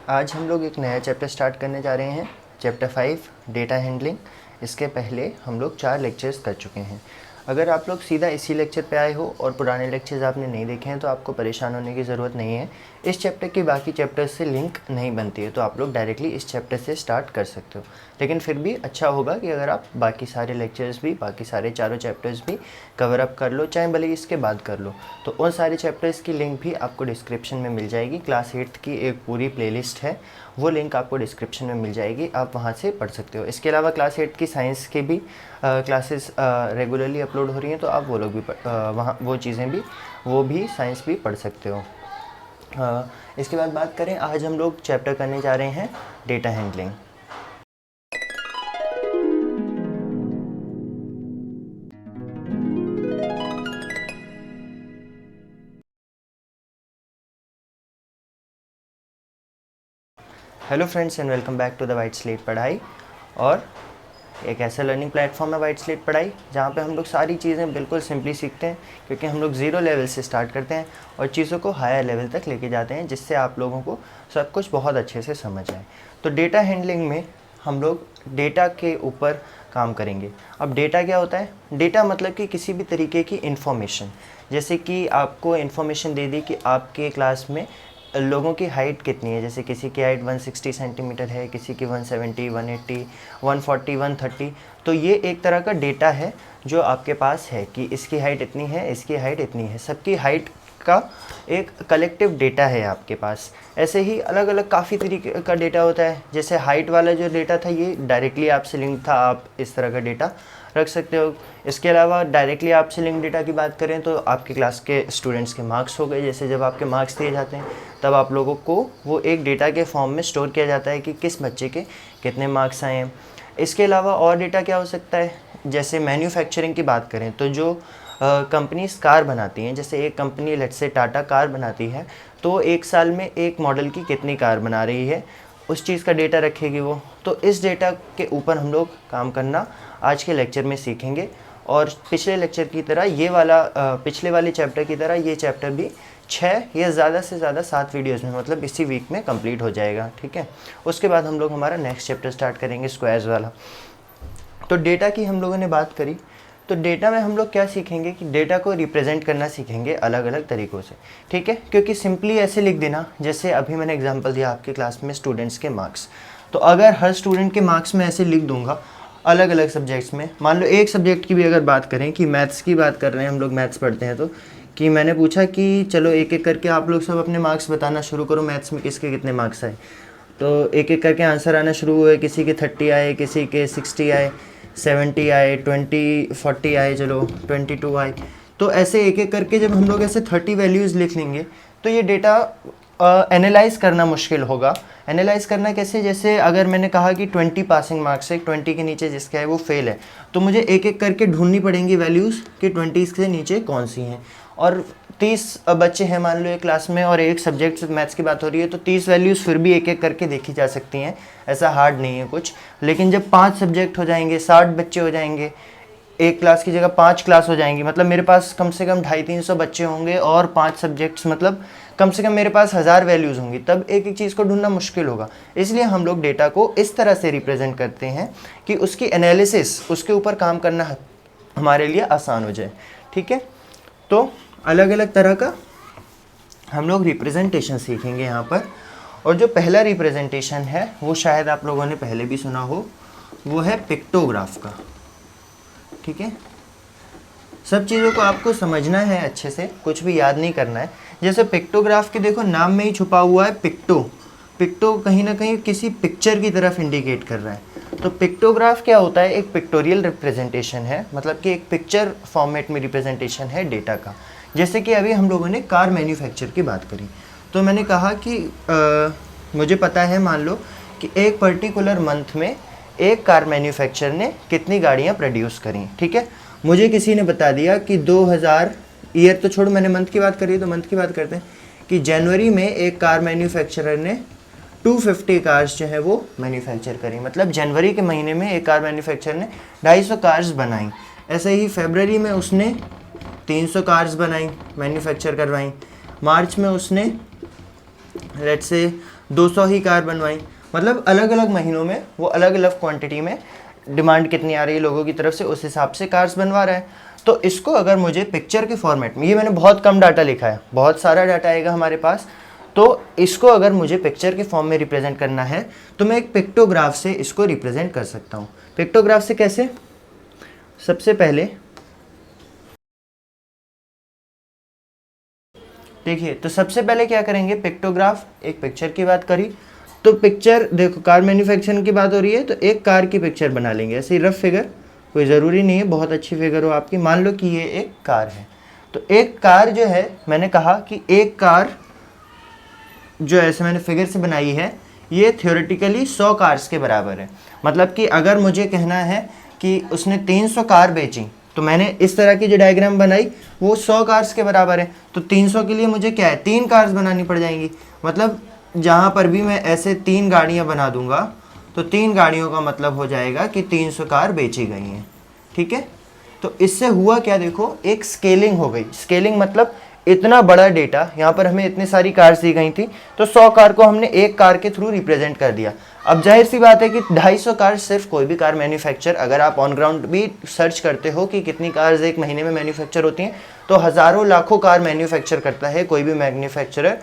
आज हम लोग एक नया चैप्टर स्टार्ट करने जा रहे हैं, चैप्टर 5 डेटा हैंडलिंग। इसके पहले हम लोग 4 लेक्चर्स कर चुके हैं। अगर आप लोग सीधा इसी लेक्चर पे आए हो और पुराने लेक्चर्स आपने नहीं देखे हैं तो आपको परेशान होने की ज़रूरत नहीं है। इस चैप्टर की बाकी चैप्टर्स से लिंक नहीं बनती है, तो आप लोग डायरेक्टली इस चैप्टर से स्टार्ट कर सकते हो। लेकिन फिर भी अच्छा होगा कि अगर आप बाकी सारे लेक्चर्स भी, बाकी सारे चारों चैप्टर्स भी कवर अप कर लो, चाहे भले इसके बाद कर लो। तो उन सारे चैप्टर्स की लिंक भी आपको डिस्क्रिप्शन में मिल जाएगी। क्लास 8 की एक पूरी प्लेलिस्ट है, वो लिंक आपको डिस्क्रिप्शन में मिल जाएगी, आप वहाँ से पढ़ सकते हो। इसके अलावा क्लास 8 की साइंस के भी क्लासेस रेगुलरली अपलोड हो रही हैं, तो आप वो लोग भी वहाँ वो चीज़ें भी, वो भी साइंस भी पढ़ सकते हो। इसके बाद बात करें, आज हम लोग चैप्टर करने जा रहे हैं data handling. Hello friends and welcome back to the white slate Padhai. और एक ऐसा लर्निंग प्लेटफॉर्म है वाइट स्लेट पढ़ाई जहाँ पे हम लोग सारी चीज़ें बिल्कुल सिंपली सीखते हैं, क्योंकि हम लोग ज़ीरो लेवल से स्टार्ट करते हैं और चीज़ों को हायर लेवल तक लेके जाते हैं, जिससे आप लोगों को सब कुछ बहुत अच्छे से समझ आए। तो डेटा हैंडलिंग में हम लोग डेटा के ऊपर काम करेंगे। अब डेटा क्या होता है? डेटा मतलब कि किसी भी तरीके की इन्फॉर्मेशन, जैसे कि आपको इन्फॉर्मेशन दे दी कि आपके क्लास में लोगों की हाइट कितनी है। जैसे किसी की हाइट 160 सेंटीमीटर है, किसी की 170, 180, 140, 130। तो ये एक तरह का डेटा है जो आपके पास है कि इसकी हाइट इतनी है, इसकी हाइट इतनी है। सबकी हाइट का एक कलेक्टिव डेटा है आपके पास। ऐसे ही अलग अलग काफ़ी तरीके का डेटा होता है। जैसे हाइट वाला जो डेटा था ये डायरेक्टली आपसे लिंक था, आप इस तरह का डेटा रख सकते हो। इसके अलावा डायरेक्टली आपसे लिंक डेटा की बात करें तो आपके क्लास के स्टूडेंट्स के मार्क्स हो गए। जैसे जब आपके मार्क्स दिए जाते हैं तब आप लोगों को वो एक डेटा के फॉर्म में स्टोर किया जाता है कि किस बच्चे के कितने मार्क्स आए हैं। इसके अलावा और डेटा क्या हो सकता है? जैसे मैन्युफैक्चरिंग की बात करें तो जो कंपनीज कार बनाती हैं, जैसे एक company let's say Tata car बनाती है, तो एक साल में एक मॉडल की कितनी कार बना रही है, उस चीज़ का डेटा रखेगी वो। तो इस डेटा के ऊपर हम लोग काम करना आज के लेक्चर में सीखेंगे। और पिछले लेक्चर की तरह ये वाला पिछले वाले चैप्टर की तरह ये चैप्टर भी 6 या ज़्यादा से ज़्यादा 7 वीडियोज़ में, मतलब इसी वीक में कंप्लीट हो जाएगा। ठीक है, उसके बाद हम लोग हमारा नेक्स्ट चैप्टर स्टार्ट करेंगे, स्क्वायर्स वाला। तो डेटा की हम लोगों ने बात करी, तो डेटा में हम लोग क्या सीखेंगे कि डेटा को रिप्रेजेंट करना सीखेंगे अलग अलग तरीक़ों से। ठीक है, क्योंकि सिंपली ऐसे लिख देना, जैसे अभी मैंने एग्जांपल दिया आपके क्लास में स्टूडेंट्स के मार्क्स, तो अगर हर स्टूडेंट के मार्क्स में ऐसे लिख दूंगा अलग अलग सब्जेक्ट्स में, मान लो एक सब्जेक्ट की भी अगर बात करें कि मैथ्स की बात कर रहे हैं, हम लोग मैथ्स पढ़ते हैं, तो कि मैंने पूछा कि चलो एक एक करके आप लोग सब अपने मार्क्स बताना शुरू करो, मैथ्स में किसके कितने मार्क्स आए। तो एक एक करके आंसर आना शुरू हुए, किसी के 30 आए, किसी के 60 आए, 70 आए, 20, 40 आए, चलो 22 आए। तो ऐसे एक एक करके जब हम लोग ऐसे 30 वैल्यूज़ लिख लेंगे तो ये डेटा एनालाइज़ करना मुश्किल होगा। एनालाइज़ करना कैसे? जैसे अगर मैंने कहा कि 20 पासिंग मार्क्स है, 20 के नीचे जिसका है वो फेल है, तो मुझे एक एक करके ढूंढनी पड़ेंगी वैल्यूज़ कि 20 से नीचे कौन सी हैं। और 30 बच्चे हैं मान लो एक क्लास में और एक सब्जेक्ट मैथ्स की बात हो रही है, तो 30 वैल्यूज़ फिर भी एक एक करके देखी जा सकती हैं, ऐसा हार्ड नहीं है कुछ। लेकिन जब 5 सब्जेक्ट हो जाएंगे, 60 बच्चे हो जाएंगे, एक क्लास की जगह 5 क्लास हो जाएंगी, मतलब मेरे पास कम से कम 250-300 बच्चे होंगे और 5 सब्जेक्ट्स, मतलब कम से कम मेरे पास 1000 वैल्यूज़ होंगी, तब एक एक चीज़ को ढूंढना मुश्किल होगा। इसलिए हम लोग डेटा को इस तरह से रिप्रेजेंट करते हैं कि उसकी एनालिसिस, उसके ऊपर काम करना हमारे लिए आसान हो जाए। ठीक है, तो अलग अलग तरह का हम लोग रिप्रेजेंटेशन सीखेंगे यहाँ पर। और जो पहला रिप्रेजेंटेशन है वो शायद आप लोगों ने पहले भी सुना हो, वो है पिक्टोग्राफ का। ठीक है, सब चीज़ों को आपको समझना है अच्छे से, कुछ भी याद नहीं करना है। जैसे पिक्टोग्राफ के देखो नाम में ही छुपा हुआ है पिक्टो, पिक्टो कहीं ना कहीं किसी पिक्चर की तरफ इंडिकेट कर रहा है। तो पिक्टोग्राफ क्या होता है? एक पिक्टोरियल रिप्रेजेंटेशन है, मतलब कि एक पिक्चर फॉर्मेट में रिप्रेजेंटेशन है डेटा का। जैसे कि अभी हम लोगों ने कार मैन्युफैक्चर की बात करी, तो मैंने कहा कि मुझे पता है मान लो कि एक पर्टिकुलर मंथ में एक कार मैन्युफैक्चर ने कितनी गाड़ियाँ प्रोड्यूस करी। ठीक है, मुझे किसी ने बता दिया कि 2000, ईयर तो छोड़ो, मैंने मंथ की बात करी तो मंथ की बात करते हैं कि जनवरी में एक कार मैन्युफैक्चरर ने 250 कार्स जो है वो मैन्युफैक्चर करी। मतलब जनवरी के महीने में एक कार मैन्युफैक्चरर ने 250 कार्स बनाई। ऐसे ही फरवरी में उसने 300 कार्स बनाई, मैन्युफैक्चर करवाई। मार्च में उसने लेट्स से 200 ही कार बनवाई, मतलब अलग अलग महीनों में वो अलग अलग क्वांटिटी में डिमांड कितनी आ रही है लोगों की तरफ से, उस हिसाब से कार्स बनवा रहा है। तो इसको अगर मुझे पिक्चर के फॉर्मेट में, ये मैंने बहुत कम डाटा लिखा है, बहुत सारा डाटा आएगा हमारे पास, तो इसको अगर मुझे पिक्चर के फॉर्म में रिप्रेजेंट करना है तो मैं एक पिक्टोग्राफ से इसको रिप्रेजेंट कर सकता हूँ। पिक्टोग्राफ से कैसे? सबसे पहले देखिए, तो सबसे पहले क्या करेंगे, पिक्टोग्राफ, एक पिक्चर की बात करी तो पिक्चर, देखो कार मैन्युफैक्चरिंग की बात हो रही है तो एक कार की पिक्चर बना लेंगे, ऐसे रफ फिगर, कोई ज़रूरी नहीं है बहुत अच्छी फिगर हो आपकी। मान लो कि ये एक कार है, तो एक कार जो है, मैंने कहा कि एक कार जो ऐसे मैंने फिगर से बनाई है, ये थियोरेटिकली 100 कार्स के बराबर है। मतलब कि अगर मुझे कहना है कि उसने 300 कार बेची, तो मैंने इस तरह की जो डायग्राम बनाई वो 100 कार्स के बराबर है, तो 300 के लिए मुझे क्या है, 3 कार्स बनानी पड़ जाएंगी। मतलब जहाँ पर भी मैं ऐसे 3 गाड़ियाँ बना दूंगा तो 3 गाड़ियों का मतलब हो जाएगा कि 300 कार बेची गई हैं। ठीक है, तो इससे हुआ क्या, देखो एक स्केलिंग हो गई। स्केलिंग मतलब इतना बड़ा डेटा, यहाँ पर हमें इतनी सारी कार्स दी गई थी, तो 100 कार को हमने एक कार के थ्रू रिप्रेजेंट कर दिया। अब जाहिर सी बात है कि 250 कार सिर्फ कोई भी कार मैन्युफैक्चर, अगर आप ऑन ग्राउंड भी सर्च करते हो कि कितनी कार्स एक महीने में मैन्युफैक्चर होती हैं, तो हज़ारों लाखों कार मैन्युफैक्चर करता है कोई भी मैन्युफैक्चरर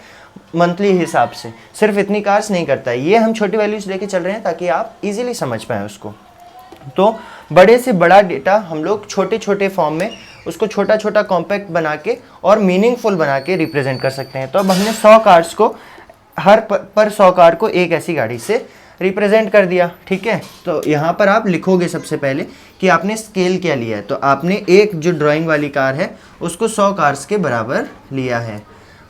मंथली हिसाब से, सिर्फ इतनी कार्स नहीं करता है। ये हम छोटी वैल्यूज लेके चल रहे हैं ताकि आप इजीली समझ पाएँ उसको। तो बड़े से बड़ा डेटा हम लोग छोटे छोटे फॉर्म में उसको छोटा छोटा कॉम्पैक्ट बना के और मीनिंगफुल बना के रिप्रेजेंट कर सकते हैं। तो अब हमने 100 कार्स को, हर पर 100 कार को एक ऐसी गाड़ी से रिप्रेजेंट कर दिया। ठीक है, तो यहाँ पर आप लिखोगे सबसे पहले कि आपने स्केल क्या लिया है, तो आपने एक जो ड्राइंग वाली कार है उसको 100 कार्स के बराबर लिया है,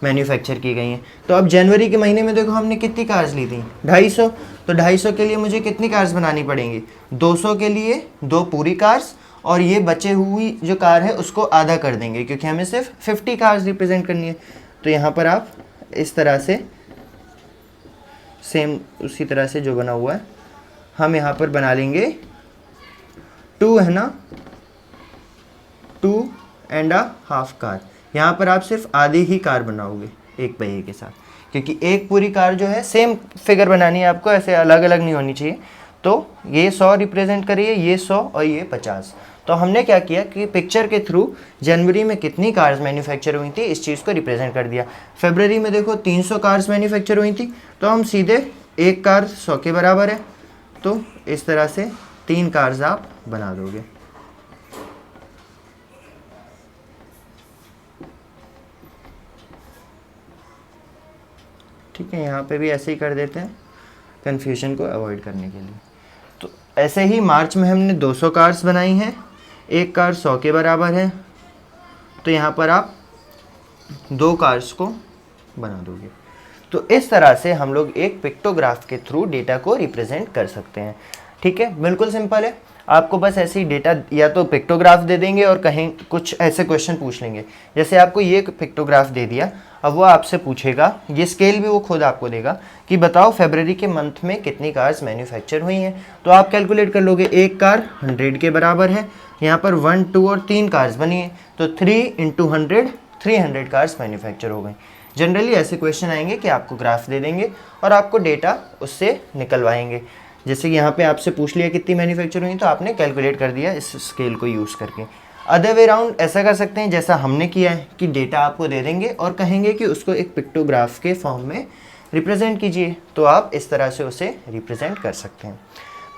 मैन्युफैक्चर की गई हैं। तो अब जनवरी के महीने में देखो हमने कितनी कार्स ली थी, 250, तो 250 के लिए मुझे कितनी कार्स बनानी पड़ेंगी, 200 के लिए 2 पूरी कार्स, और ये बचे हुई जो कार है उसको आधा कर देंगे क्योंकि हमें सिर्फ 50 कार्स रिप्रेजेंट करनी है। तो यहाँ पर आप इस तरह से सेम उसी तरह से जो बना हुआ है हम यहाँ पर बना लेंगे 2, है ना, 2.5 कार। यहाँ पर आप सिर्फ आधी ही कार बनाओगे एक पहिए के साथ, क्योंकि एक पूरी कार जो है सेम फिगर बनानी है आपको, ऐसे अलग अलग नहीं होनी चाहिए। तो ये 100 रिप्रेजेंट करिए, ये 100 और ये 50। तो हमने क्या किया कि पिक्चर के थ्रू जनवरी में कितनी कार्स मैन्युफैक्चर हुई थी इस चीज़ को रिप्रेजेंट कर दिया। फरवरी में देखो 300 कार्स मैन्युफैक्चर हुई थी, तो हम सीधे एक कार 100 के बराबर है, तो इस तरह से 3 कार्स आप बना दोगे। ठीक है, यहाँ पे भी ऐसे ही कर देते हैं कन्फ्यूजन को अवॉइड करने के लिए। तो ऐसे ही मार्च में हमने 200 कार्स बनाई हैं, एक कार 100 के बराबर है, तो यहाँ पर आप 2 कार्स को बना दोगे। तो इस तरह से हम लोग एक पिक्टोग्राफ के थ्रू डेटा को रिप्रेजेंट कर सकते हैं। ठीक है, बिल्कुल सिंपल है। आपको बस ऐसे ही डेटा या तो पिक्टोग्राफ दे देंगे और कहीं कुछ ऐसे क्वेश्चन पूछ लेंगे, जैसे आपको ये पिक्टोग्राफ दे दिया, अब वो आपसे पूछेगा, ये स्केल भी वो खुद आपको देगा कि बताओ फरवरी के मंथ में कितनी कार्स मैन्युफैक्चर हुई हैं। तो आप कैलकुलेट कर लोगे, एक कार 100 के बराबर है, यहाँ पर 1, 2 और 3 कार्स बनी है, तो 3 × 100 300 कार्स मैन्युफैक्चर हो गई। जनरली ऐसे क्वेश्चन आएंगे कि आपको ग्राफ दे देंगे और आपको डेटा उससे निकलवाएंगे। जैसे कि यहाँ पे आपसे पूछ लिया कितनी मैन्युफैक्चर हुई, तो आपने कैलकुलेट कर दिया इस स्केल को यूज़ करके। अदर वे राउंड ऐसा कर सकते हैं जैसा हमने किया है कि डेटा आपको दे देंगे और कहेंगे कि उसको एक पिक्टोग्राफ के फॉर्म में रिप्रेजेंट कीजिए, तो आप इस तरह से उसे रिप्रेजेंट कर सकते हैं।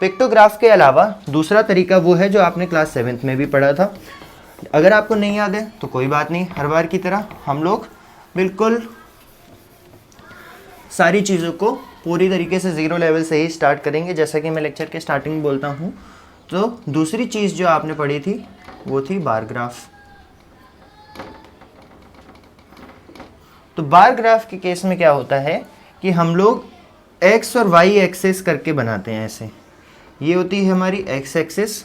पिक्टोग्राफ के अलावा दूसरा तरीका वो है जो आपने क्लास 7th में भी पढ़ा था। अगर आपको नहीं याद है तो कोई बात नहीं, हर बार की तरह हम लोग बिल्कुल सारी चीज़ों को पूरी तरीके से 0 लेवल से ही स्टार्ट करेंगे, जैसा कि मैं लेक्चर के स्टार्टिंग में बोलता हूँ। तो दूसरी चीज़ जो आपने पढ़ी थी वो थी बार ग्राफ। तो बार ग्राफ के केस में क्या होता है कि हम लोग x और y एक्सेस करके बनाते हैं ऐसे। ये होती है हमारी x एक्सेस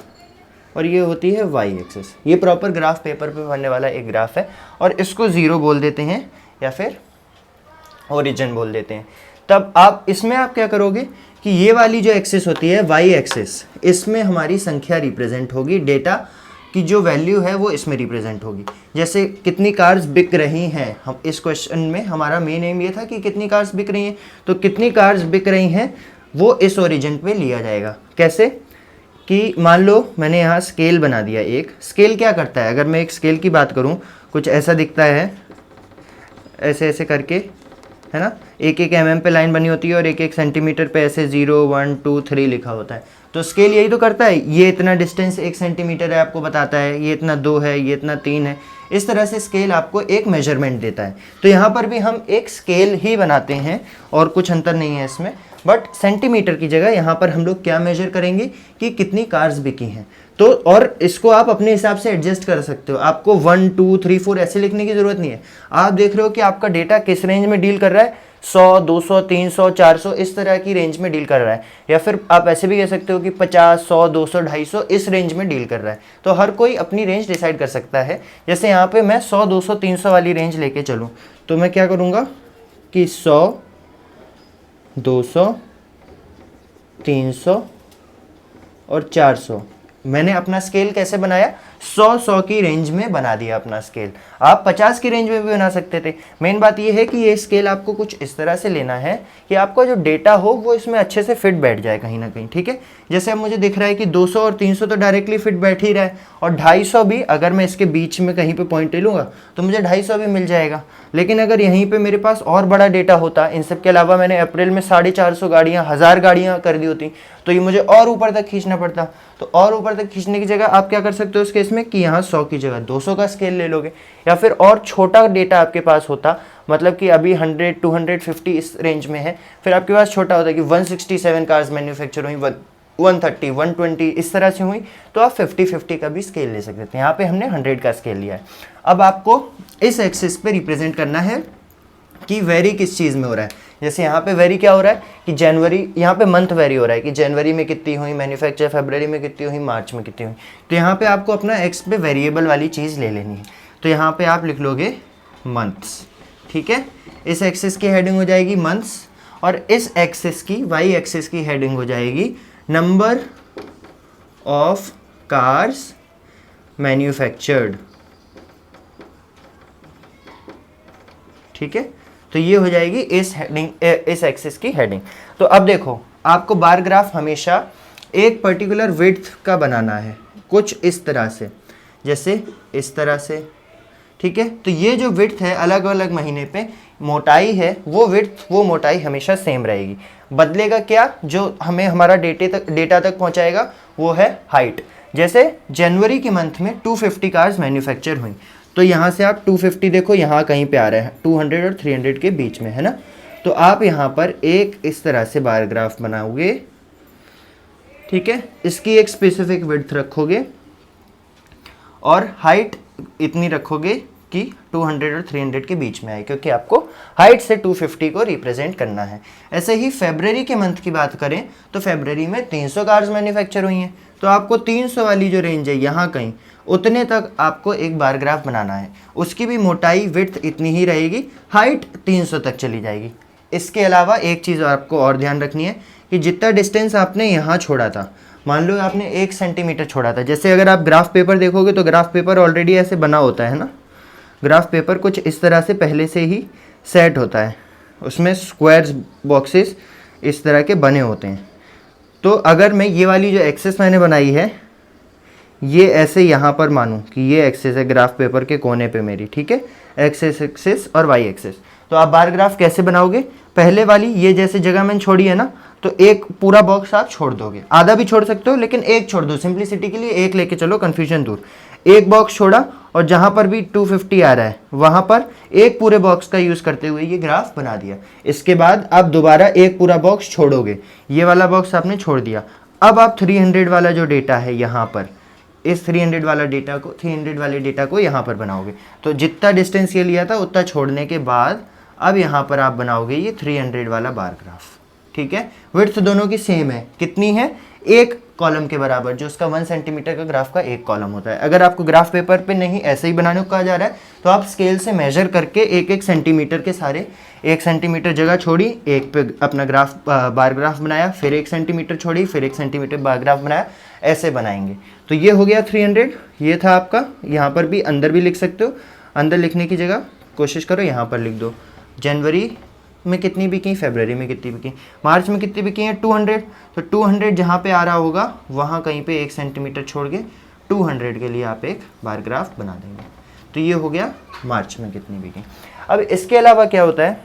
और ये होती है y एक्सेस। ये प्रॉपर ग्राफ पेपर पे बनने वाला एक ग्राफ है और इसको 0 बोल देते हैं या फिर ओरिजिन बोल देते हैं। तब आप इसमें आप क्या करोगे कि ये वाली जो एक्सेस होती है y एक्सेस, इसमें हमारी संख्या रिप्रेजेंट होगी, डेटा कि जो वैल्यू है वो इसमें रिप्रेजेंट होगी। जैसे कितनी कार्स बिक रही हैं, हम इस क्वेश्चन में हमारा मेन एम ये था कि कितनी कार्स बिक रही हैं, तो कितनी कार्स बिक रही हैं वो इस ओरिजिन पे लिया जाएगा। कैसे कि मान लो मैंने यहाँ स्केल बना दिया। एक स्केल क्या करता है, अगर मैं एक स्केल की बात करूँ, कुछ ऐसा दिखता है, ऐसे ऐसे करके, है ना, एक एक mm पे लाइन बनी होती है और एक एक सेंटीमीटर पे ऐसे 0 1 2 3 लिखा होता है। तो स्केल यही तो करता है, ये इतना डिस्टेंस 1 सेंटीमीटर है आपको बताता है, ये इतना 2 है, ये इतना 3 है। इस तरह से स्केल आपको एक मेजरमेंट देता है। तो यहाँ पर भी हम एक स्केल ही बनाते हैं और कुछ अंतर नहीं है इसमें, बट सेंटीमीटर की जगह यहाँ पर हम लोग क्या मेजर करेंगे कि कितनी कार्स बिकी हैं। तो और इसको आप अपने हिसाब से एडजस्ट कर सकते हो, आपको 1 2 3 4 ऐसे लिखने की ज़रूरत नहीं है। आप देख रहे हो कि आपका डेटा किस रेंज में डील कर रहा है, 100 200 300 400 इस तरह की रेंज में डील कर रहा है, या फिर आप ऐसे भी कह सकते हो कि 50 100 200 250 इस रेंज में डील कर रहा है। तो हर कोई अपनी रेंज डिसाइड कर सकता है। जैसे यहाँ पे मैं 100 200 300 वाली रेंज लेके चलूँ तो मैं क्या करूँगा कि 100 200 300 और 400 मैंने अपना स्केल कैसे बनाया, 100 की रेंज में बना दिया अपना स्केल। आप 50 की रेंज में भी बना सकते थे। मेन बात ये है कि ये स्केल आपको कुछ इस तरह से लेना है कि आपका जो डेटा हो वो इसमें अच्छे से फिट बैठ जाए कहीं ना कहीं, ठीक है। जैसे अब मुझे दिख रहा है कि 200 और 300 तो डायरेक्टली फिट बैठ ही रहा है, और 250 भी अगर मैं इसके बीच में कहीं पे पॉइंट ले लूँगा तो मुझे 250 भी मिल जाएगा। लेकिन अगर यहीं पे मेरे पास और बड़ा डेटा होता, इन सब के अलावा मैंने अप्रैल में 450 गाड़ियाँ 1000 गाड़ियाँ कर दी होती, तो ये मुझे और ऊपर तक खींचना पड़ता। तो और ऊपर तक खींचने की जगह आप क्या कर सकते हो इस केस में कि यहाँ 100 की जगह 200 का स्केल ले लोगे, या फिर और छोटा डेटा आपके पास होता, मतलब कि अभी 100 250 इस रेंज में है, फिर आपके पास छोटा होता है कि 167 कार्स मैन्युफैक्चर हुई, 130 120 इस तरह से हुई, तो आप 50-50 का भी स्केल ले सकते थे। यहाँ पे हमने 100 का स्केल लिया है। अब आपको इस एक्सिस पे रिप्रेजेंट करना है कि वेरी किस चीज़ में हो रहा है। जैसे यहाँ पे वेरी क्या हो रहा है कि जनवरी, यहाँ पे मंथ वेरी हो रहा है कि जनवरी में कितनी हुई मैन्युफैक्चर, फरवरी में कितनी हुई, मार्च में कितनी हुई। तो यहाँ पे आपको अपना एक्स पे वेरिएबल वाली चीज़ ले लेनी है। तो यहाँ पे आप लिख लोगे मंथ्स, ठीक है। इस एक्सिस की हेडिंग हो जाएगी मंथ्स, और इस एक्सिस की वाई एक्सिस की हेडिंग हो जाएगी नंबर ऑफ कार्स मैन्युफैक्चर्ड, ठीक है। तो ये हो जाएगी इस हेडिंग, इस एक्सिस की हेडिंग। तो अब देखो, आपको बार ग्राफ हमेशा एक पर्टिकुलर विड्थ का बनाना है, कुछ इस तरह से, जैसे इस तरह से, ठीक है। तो ये जो विड्थ है अलग अलग महीने पे मोटाई है, वो विड्थ वो मोटाई हमेशा सेम रहेगी। बदलेगा क्या, जो हमें हमारा डेटा तक पहुंचाएगा वो है हाइट। जैसे जनवरी के मंथ में 250 कार्स मैन्युफैक्चर हुई, तो यहाँ से आप 250 देखो यहाँ कहीं पे आ रहे हैं, 200 और 300 के बीच में, है ना। तो आप यहाँ पर एक इस तरह से बार ग्राफ बनाओगे, ठीक है। इसकी एक स्पेसिफिक विड्थ रखोगे और हाइट इतनी रखोगे कि 200 और 300 के बीच में आए, क्योंकि आपको हाइट से 250 को रिप्रेजेंट करना है। ऐसे ही फरवरी के मंथ की बात करें तो फरवरी में 300 कार्स मैन्युफैक्चर हुई हैं, तो आपको 300 वाली जो रेंज है यहाँ कहीं उतने तक आपको एक बार ग्राफ बनाना है। उसकी भी मोटाई विड्थ इतनी ही रहेगी, हाइट 300 तक चली जाएगी। इसके अलावा एक चीज़ आपको और ध्यान रखनी है कि जितना डिस्टेंस आपने यहाँ छोड़ा था, मान लो आपने 1 सेंटीमीटर छोड़ा था। जैसे अगर आप ग्राफ पेपर देखोगे तो ग्राफ पेपर ऑलरेडी ऐसे बना होता है ना, ग्राफ पेपर कुछ इस तरह से पहले से ही सेट होता है, उसमें स्क्वायर्स बॉक्सेस इस तरह के बने होते हैं। तो अगर मैं ये वाली जो एक्सेस मैंने बनाई है ये ऐसे यहाँ पर मानूँ कि ये एक्सेस है ग्राफ पेपर के कोने पे मेरी, ठीक है, एक्सेस और वाई एक्सेस, तो आप बार ग्राफ कैसे बनाओगे, पहले वाली ये जैसे जगह मैंने छोड़ी है ना, तो एक पूरा बॉक्स आप छोड़ दोगे, आधा भी छोड़ सकते हो लेकिन एक छोड़ दो, सिंप्लिसिटी के लिए एक लेके चलो, कन्फ्यूजन दूर। एक बॉक्स छोड़ा और जहाँ पर भी 250 आ रहा है वहाँ पर एक पूरे बॉक्स का यूज़ करते हुए ये ग्राफ बना दिया। इसके बाद आप दोबारा एक पूरा बॉक्स छोड़ोगे, ये वाला बॉक्स आपने छोड़ दिया। अब आप 300 वाला जो डेटा है यहाँ पर, इस 300 वाले डेटा को यहाँ पर बनाओगे। तो जितना डिस्टेंस ये लिया था उतना छोड़ने के बाद अब यहाँ पर आप बनाओगे ये 300 वाला बार ग्राफ, ठीक है। विड्थ दोनों की सेम है, कितनी है, 1 कॉलम के बराबर, जो उसका 1 सेंटीमीटर का ग्राफ का एक कॉलम होता है। अगर आपको ग्राफ पेपर पे नहीं ऐसे ही बनाने को कहा जा रहा है तो आप स्केल से मेजर करके एक एक सेंटीमीटर के सारे 1 सेंटीमीटर जगह छोड़ी, एक पे अपना ग्राफ बार ग्राफ बनाया, फिर 1 सेंटीमीटर छोड़ी, फिर 1 सेंटीमीटर बार ग्राफ बनाया, ऐसे बनाएंगे। तो ये हो गया 300। ये था आपका, यहाँ पर भी अंदर भी लिख सकते हो, अंदर लिखने की जगह कोशिश करो यहाँ पर लिख दो जनवरी में कितनी बिकी, फरवरी में कितनी बिकी, मार्च में कितनी बिकी है 200। तो 200 जहाँ पे आ रहा होगा वहाँ कहीं पे 1 सेंटीमीटर छोड़ के 200 के लिए आप एक बार ग्राफ बना देंगे। तो ये हो गया मार्च में कितनी बिकी। अब इसके अलावा क्या होता है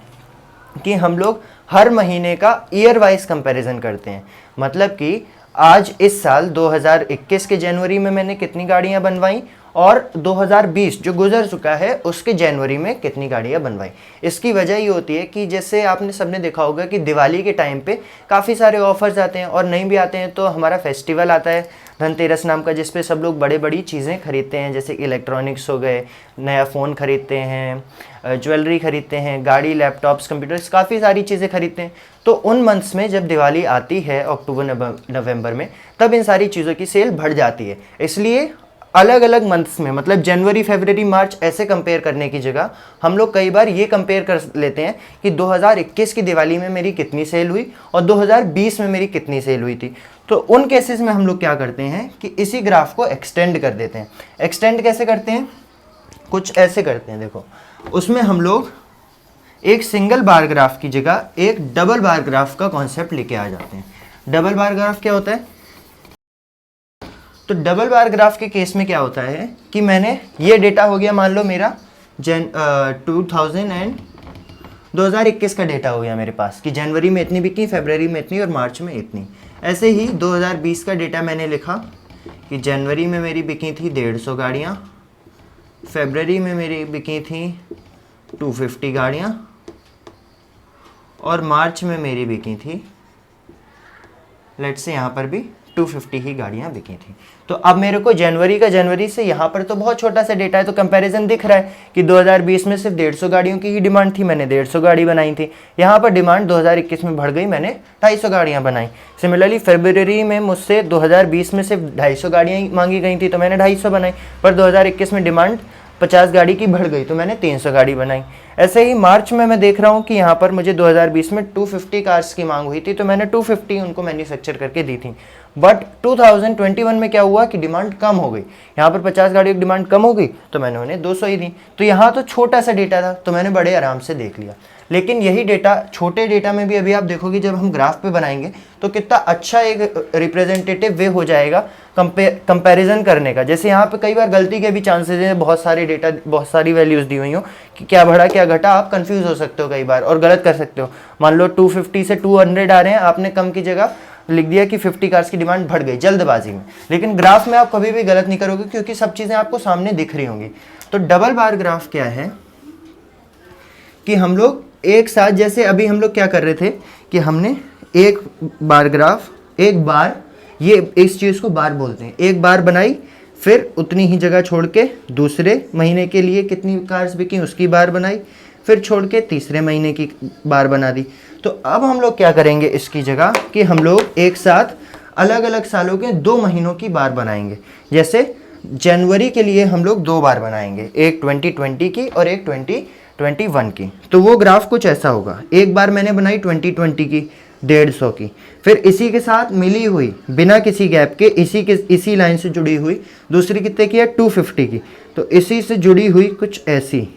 कि हम लोग हर महीने का ईयर वाइज कंपैरिजन करते हैं। मतलब कि आज इस साल 2021 के जनवरी में मैंने कितनी गाड़ियाँ बनवाई और 2020 जो गुजर चुका है उसके जनवरी में कितनी गाड़ियाँ बनवाई। इसकी वजह ये होती है कि जैसे आपने सबने देखा होगा कि दिवाली के टाइम पे काफ़ी सारे ऑफर्स आते हैं, और नहीं भी आते हैं तो हमारा फेस्टिवल आता है धनतेरस नाम का, जिस पे सब लोग बड़ी बड़ी चीज़ें खरीदते हैं, जैसे इलेक्ट्रॉनिक्स हो गए, नया फ़ोन खरीदते हैं, ज्वेलरी खरीदते हैं, गाड़ी, लैपटॉप्स, कंप्यूटर्स, काफ़ी सारी चीज़ें खरीदते हैं। तो उन मंथ्स में जब दिवाली आती है अक्टूबर नवंबर में, तब इन सारी चीज़ों की सेल बढ़ जाती है। इसलिए अलग अलग मंथ्स में, मतलब जनवरी, फरवरी, मार्च ऐसे कंपेयर करने की जगह हम लोग कई बार ये कंपेयर कर लेते हैं कि 2021 की दिवाली में मेरी कितनी सेल हुई और 2020 में मेरी कितनी सेल हुई थी। तो उन केसेस में हम लोग क्या करते हैं कि इसी ग्राफ को एक्सटेंड कर देते हैं। एक्सटेंड कैसे करते हैं, कुछ ऐसे करते हैं, देखो उसमें हम लोग एक सिंगल बार ग्राफ की जगह एक डबल बार ग्राफ का कॉन्सेप्ट लेके आ जाते हैं। डबल बार ग्राफ क्या होता है, तो डबल बार ग्राफ के केस में क्या होता है कि मैंने ये डेटा हो गया, मान लो मेरा 2021 का डेटा हो गया मेरे पास कि जनवरी में इतनी बिकी, फरवरी में इतनी और मार्च में इतनी। ऐसे ही 2020 का डेटा मैंने लिखा कि जनवरी में मेरी बिकी थी 150 गाड़ियाँ, फरवरी में मेरी बिकी थी 250 गाड़ियाँ और मार्च में मेरी बिकी थी, लेट्स से यहाँ पर भी 250 ही गाड़ियाँ बिकी थी। तो अब मेरे को जनवरी से यहाँ पर तो बहुत छोटा सा डेटा है, तो कंपैरिजन दिख रहा है कि 2020 में सिर्फ 150 गाड़ियों की ही डिमांड थी, मैंने 150 गाड़ी बनाई थी। यहाँ पर डिमांड 2021 में बढ़ गई, मैंने 250 गाड़ियाँ बनाई। सिमिलरली फरवरी में मुझसे 2020 में सिर्फ 250 गाड़ियाँ मांगी गई थी, तो मैंने 250 बनाई, पर 2021 में डिमांड 50 गाड़ी की बढ़ गई, तो मैंने 300 गाड़ी बनाई। ऐसे ही मार्च में मैं देख रहा हूँ कि यहाँ पर मुझे 2020 में 250 कार्स की मांग हुई थी, तो मैंने 250 उनको मैन्युफैक्चर करके दी थी। बट 2021 में क्या हुआ कि डिमांड कम हो गई, यहाँ पर 50 गाड़ियों की डिमांड कम हो गई, तो मैंने उन्हें 200 ही दी। तो यहाँ तो छोटा सा डेटा था, तो मैंने बड़े आराम से देख लिया। लेकिन यही डेटा, छोटे डेटा में भी अभी आप देखोगे जब हम ग्राफ पे बनाएंगे तो कितना अच्छा एक रिप्रेजेंटेटिव वे हो जाएगा कंपैरिजन करने का। जैसे यहाँ पे कई बार गलती के भी चांसेस हैं, बहुत सारे डेटा, बहुत सारी वैल्यूज़ दी हुई हो कि क्या बढ़ा क्या घटा, आप कंफ्यूज हो सकते हो कई बार और गलत कर सकते हो। मान लो 250 से 200 आ रहे हैं, आपने कम की जगह लिख दिया कि 50 कार्स की डिमांड बढ़ गई जल्दबाजी में। लेकिन ग्राफ में आप कभी भी गलत नहीं करोगे क्योंकि सब चीज़ें आपको सामने दिख रही होंगी। तो डबल बार ग्राफ क्या है कि हम लोग एक साथ, जैसे अभी हम लोग क्या कर रहे थे कि हमने एक बार ग्राफ, एक बार, ये इस चीज़ को बार बोलते हैं, एक बार बनाई, फिर उतनी ही जगह छोड़ के दूसरे महीने के लिए कितनी कार्स बिकी उसकी बार बनाई, फिर छोड़ के तीसरे महीने की बार बना दी। तो अब हम लोग क्या करेंगे इसकी जगह कि हम लोग एक साथ अलग अलग सालों के 2 महीनों की बार बनाएंगे। जैसे जनवरी के लिए हम लोग 2 बार बनाएंगे, एक 2020 की और एक 2021 की। तो वो ग्राफ कुछ ऐसा होगा, एक बार मैंने बनाई 2020 की 150 की, फिर इसी के साथ मिली हुई बिना किसी गैप के इसी लाइन से जुड़ी हुई दूसरी कितने की है 250 की, तो इसी से जुड़ी हुई कुछ ऐसी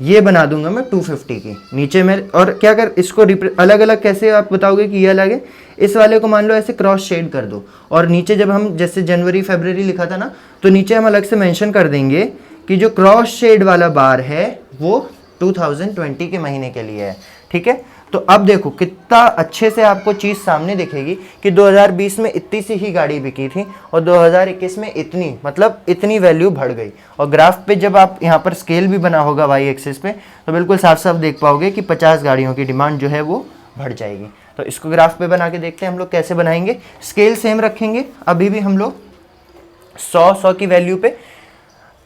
ये बना दूंगा मैं 250 की नीचे में। और क्या कर इसको अलग अलग कैसे आप बताओगे कि ये अलग है, इस वाले को मान लो ऐसे क्रॉस शेड कर दो और नीचे जब हम जैसे जनवरी फरवरी लिखा था ना, तो नीचे हम अलग से मेंशन कर देंगे कि जो क्रॉस शेड वाला बार है वो 2020 के महीने के लिए है। ठीक है, तो अब देखो कितना अच्छे से आपको चीज़ सामने दिखेगी कि 2020 में इतनी सी ही गाड़ी बिकी थी और 2021 में इतनी, मतलब इतनी वैल्यू बढ़ गई। और ग्राफ पे जब आप यहाँ पर स्केल भी बना होगा वाई एक्सिस पे, तो बिल्कुल साफ साफ देख पाओगे कि 50 गाड़ियों की डिमांड जो है वो बढ़ जाएगी। तो इसको ग्राफ पे बना के देखते हैं हम लोग कैसे बनाएंगे। स्केल सेम रखेंगे, अभी भी हम लोग 100 की वैल्यू पे,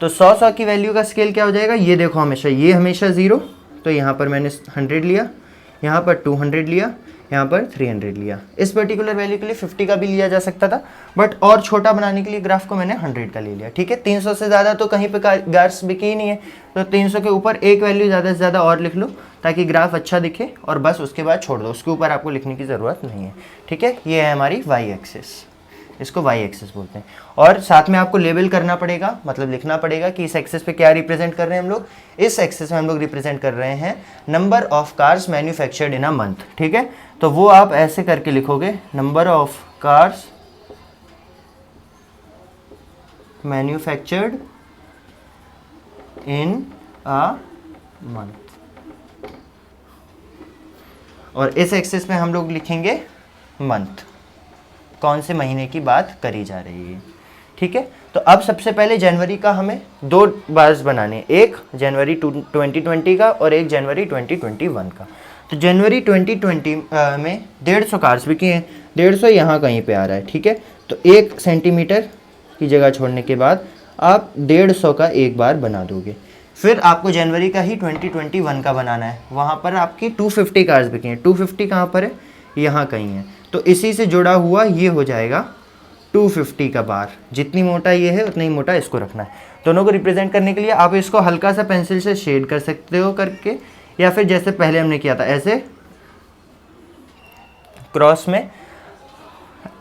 तो 100 की वैल्यू का स्केल क्या हो जाएगा, ये देखो हमेशा, ये हमेशा 0, तो यहाँ पर मैंने 100 लिया, यहाँ पर 200 लिया, यहाँ पर 300 लिया। इस पर्टिकुलर वैल्यू के लिए 50 का भी लिया जा सकता था, बट और छोटा बनाने के लिए ग्राफ को मैंने 100 का ले लिया। ठीक है, 300 से ज़्यादा तो कहीं पे गार्स बिके ही नहीं है, तो 300 के ऊपर एक वैल्यू ज़्यादा से ज़्यादा और लिख लो ताकि ग्राफ अच्छा दिखे, और बस उसके बाद छोड़ दो, उसके ऊपर आपको लिखने की ज़रूरत नहीं है। ठीक है, ये है हमारी वाई एक्सिस, इसको वाई एक्सिस बोलते हैं। और साथ में आपको लेबल करना पड़ेगा, मतलब लिखना पड़ेगा कि इस एक्सिस पे क्या रिप्रेजेंट कर रहे हैं हम लोग। इस एक्सिस में हम लोग रिप्रेजेंट कर रहे हैं number of cars manufactured in a month. ठीक है, तो वो आप ऐसे करके लिखोगे, number of cars manufactured in a month, और इस एक्सिस में हम लोग लिखेंगे मंथ, कौन से महीने की बात करी जा रही है। ठीक है, तो अब सबसे पहले जनवरी का हमें 2 बार्स बनाने, एक जनवरी 2020 का और एक जनवरी 2021 का। तो जनवरी 2020 में 150 कार्स बिकी हैं, 150 यहाँ कहीं पे आ रहा है। ठीक है, तो 1 सेंटीमीटर की जगह छोड़ने के बाद आप 150 का एक बार बना दोगे। फिर आपको जनवरी का ही 2021 का बनाना है, वहाँ पर आपकी 250 कार्स बिकी हैं। 250 कहाँ पर है, यहाँ कहीं है, तो इसी से जुड़ा हुआ ये हो जाएगा 250 का बार। जितनी मोटा ये है उतना ही मोटा इसको रखना है। दोनों को रिप्रेजेंट करने के लिए आप इसको हल्का सा पेंसिल से शेड कर सकते हो करके, या फिर जैसे पहले हमने किया था ऐसे क्रॉस में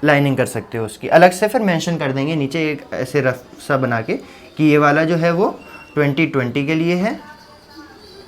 लाइनिंग कर सकते हो उसकी, अलग से फिर मेंशन कर देंगे नीचे एक ऐसे रफ सा बना के कि ये वाला जो है वो 2020 के लिए है,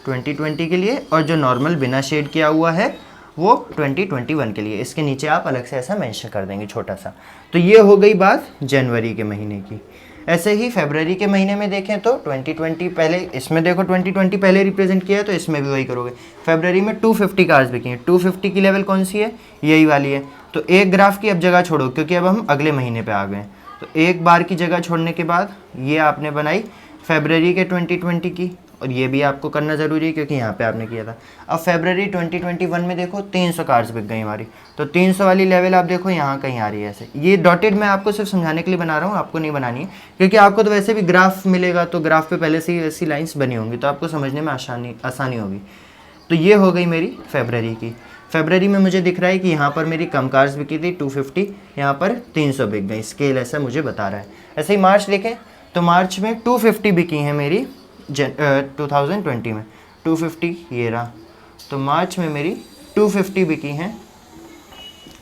2020 के लिए, और जो नॉर्मल बिना शेड किया हुआ है वो 2021 के लिए। इसके नीचे आप अलग से ऐसा मेंशन कर देंगे छोटा सा। तो ये हो गई बात जनवरी के महीने की। ऐसे ही फरवरी के महीने में देखें तो 2020 पहले, इसमें देखो 2020 पहले रिप्रेजेंट किया है तो इसमें भी वही करोगे। फरवरी में 250 कार्स बिकी हैं, 250 की लेवल कौन सी है, यही वाली है। तो एक ग्राफ की अब जगह छोड़ो क्योंकि अब हम अगले महीने पर आ गए। तो एक बार की जगह छोड़ने के बाद ये आपने बनाई फरवरी के 2020 की, और ये भी आपको करना ज़रूरी है क्योंकि यहाँ पे आपने किया था। अब फरवरी 2021 में देखो 300 कार्स बिक गई हमारी, तो 300 वाली लेवल आप देखो यहाँ कहीं आ रही है ऐसे। ये डॉटेड मैं आपको सिर्फ समझाने के लिए बना रहा हूँ, आपको नहीं बनानी है, क्योंकि आपको तो वैसे भी ग्राफ मिलेगा तो ग्राफ पे पहले से ही ऐसी लाइन्स बनी होंगी तो आपको समझने में आसानी होगी। तो ये हो गई मेरी फरवरी की। फरवरी में मुझे दिख रहा है कि यहाँ पर मेरी कम कार्स बिकी थी 250, यहाँ पर 300 बिक गई, स्केल ऐसा मुझे बता रहा है। ऐसे ही मार्च देखें तो मार्च में 250 बिकी हैं मेरी 2020 में, 250 ये रहा। तो मार्च में मेरी 250 बिकी हैं